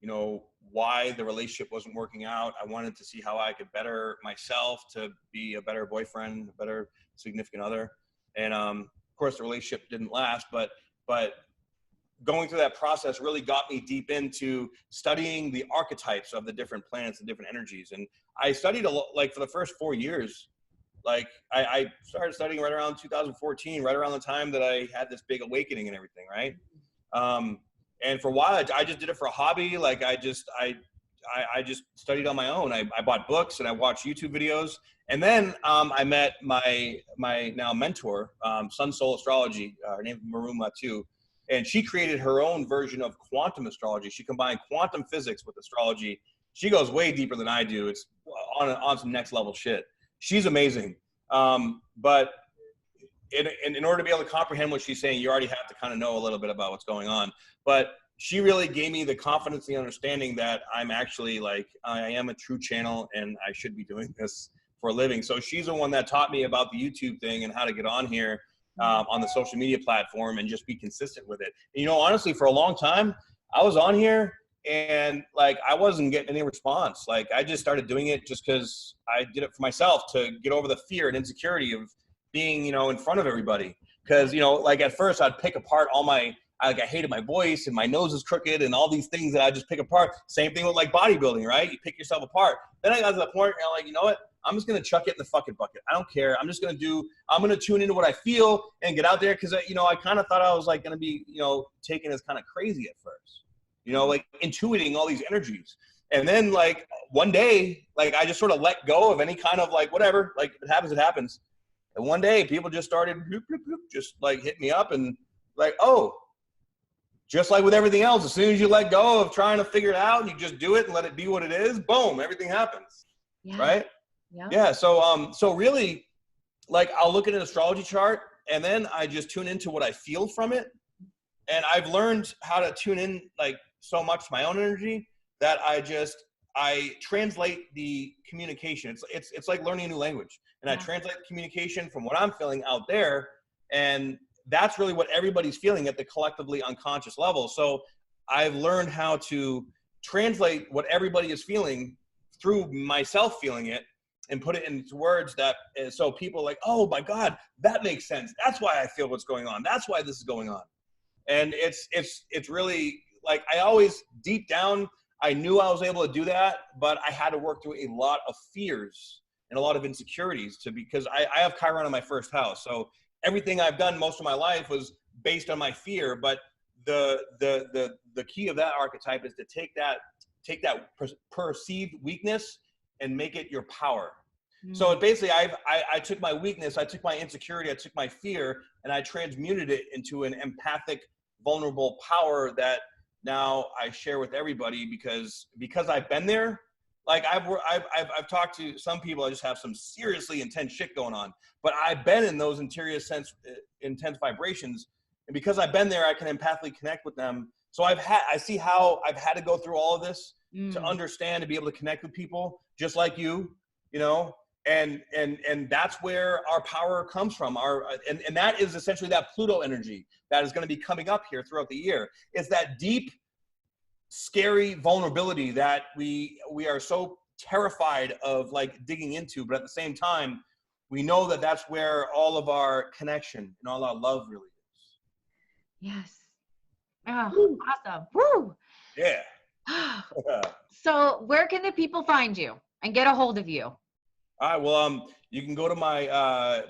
you know, why the relationship wasn't working out. I wanted to see how I could better myself to be a better boyfriend, a better significant other. And of course the relationship didn't last, but going through that process really got me deep into studying the archetypes of the different planets and different energies. And I studied a lot, like for the first 4 years. Like I started studying right around 2014, right around the time that I had this big awakening and everything, right? And for a while, I just did it for a hobby. Like I just studied on my own. I bought books and I watched YouTube videos. And then I met my now mentor, Sun Soul Astrology, her name is Maruma too. And she created her own version of quantum astrology. She combined quantum physics with astrology. She goes way deeper than I do. It's on some next level shit. She's amazing. But in order to be able to comprehend what she's saying, you already have to kind of know a little bit about what's going on. But she really gave me the confidence, the understanding that I'm actually like, I am a true channel and I should be doing this for a living. So she's the one that taught me about the YouTube thing and how to get on here on the social media platform and just be consistent with it. And, you know, honestly, for a long time, I was on here and like, I wasn't getting any response. Like I just started doing it just because I did it for myself to get over the fear and insecurity of being, you know, in front of everybody. Cause, you know, like at first I'd pick apart all my, I hated my voice and my nose is crooked and all these things that I just pick apart. Same thing with like bodybuilding, right? You pick yourself apart. Then I got to the point where I'm like, you know what? I'm just going to chuck it in the fucking bucket. I don't care. I'm going to tune into what I feel and get out there. Cause you know, I kind of thought I was like going to be, you know, taken as kind of crazy at first, you know, like intuiting all these energies. And then like one day, like I just sort of let go of any kind of like, whatever, like if it happens, it happens. And one day people just started bloop, bloop, bloop, just like hit me up and like, oh, just like with everything else, as soon as you let go of trying to figure it out and you just do it and let it be what it is, boom, everything happens. Yeah. Right? Yeah. So really, like I'll look at an astrology chart and then I just tune into what I feel from it. And I've learned how to tune in like so much to my own energy that I translate the communication. It's like learning a new language, and I translate the communication from what I'm feeling out there, and that's really what everybody's feeling at the collectively unconscious level. So I've learned how to translate what everybody is feeling through myself feeling it and put it into words that, so people are like, oh my God, that makes sense. That's why I feel what's going on. That's why this is going on. And it's really like, I always deep down, I knew I was able to do that, but I had to work through a lot of fears and a lot of insecurities because I have Chiron in my first house. So everything I've done most of my life was based on my fear. But the key of that archetype is to take that perceived weakness and make it your power. So it basically, I took my weakness, I took my insecurity, I took my fear, and I transmuted it into an empathic, vulnerable power that now I share with everybody because I've been there. Like I've talked to some people, I just have some seriously intense shit going on, but I've been in those intense vibrations, and because I've been there, I can empathically connect with them. So I see how I've had to go through all of this to understand, to be able to connect with people just like you know, and that's where our power comes from. And that is essentially that Pluto energy that is going to be coming up here throughout the year. It's that deep, scary vulnerability that we are so terrified of like digging into, but at the same time, we know that that's where all of our connection and all our love really is. Yes. Oh, awesome. Woo. Yeah. So where can the people find you and get a hold of you? All right. Well, you can go to my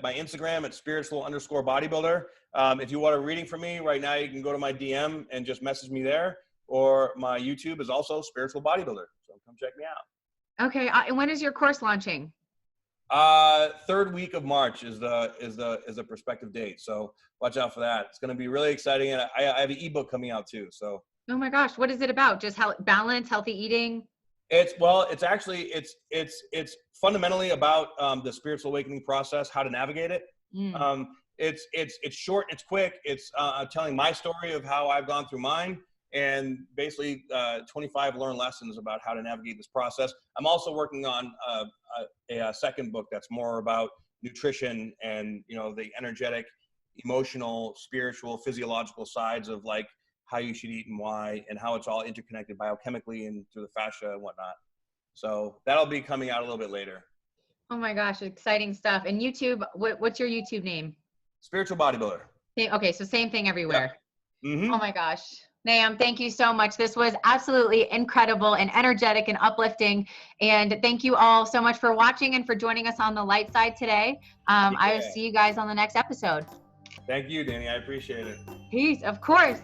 my Instagram at spiritual_bodybuilder. If you want a reading from me right now, you can go to my DM and just message me there. Or my YouTube is also Spiritual Bodybuilder. So come check me out. Okay. And when is your course launching? Third week of March is the prospective date. So watch out for that. It's going to be really exciting. And I have an ebook coming out too. So. Oh my gosh. What is it about? Just balance, healthy eating? It's fundamentally about the spiritual awakening process, how to navigate it. It's short, it's quick. It's telling my story of how I've gone through mine, and basically 25 learned lessons about how to navigate this process. I'm also working on a second book that's more about nutrition and, you know, the energetic, emotional, spiritual, physiological sides of like how you should eat and why, and how it's all interconnected biochemically and through the fascia and whatnot. So that'll be coming out a little bit later. Oh my gosh, exciting stuff. And YouTube, what's your YouTube name? Spiritual Bodybuilder. Okay, so same thing everywhere. Yeah. Mm-hmm. Oh my gosh. Nahum, thank you so much. This was absolutely incredible and energetic and uplifting. And thank you all so much for watching and for joining us on the Light Side today. I will see you guys on the next episode. Thank you, Danny. I appreciate it. Peace, of course.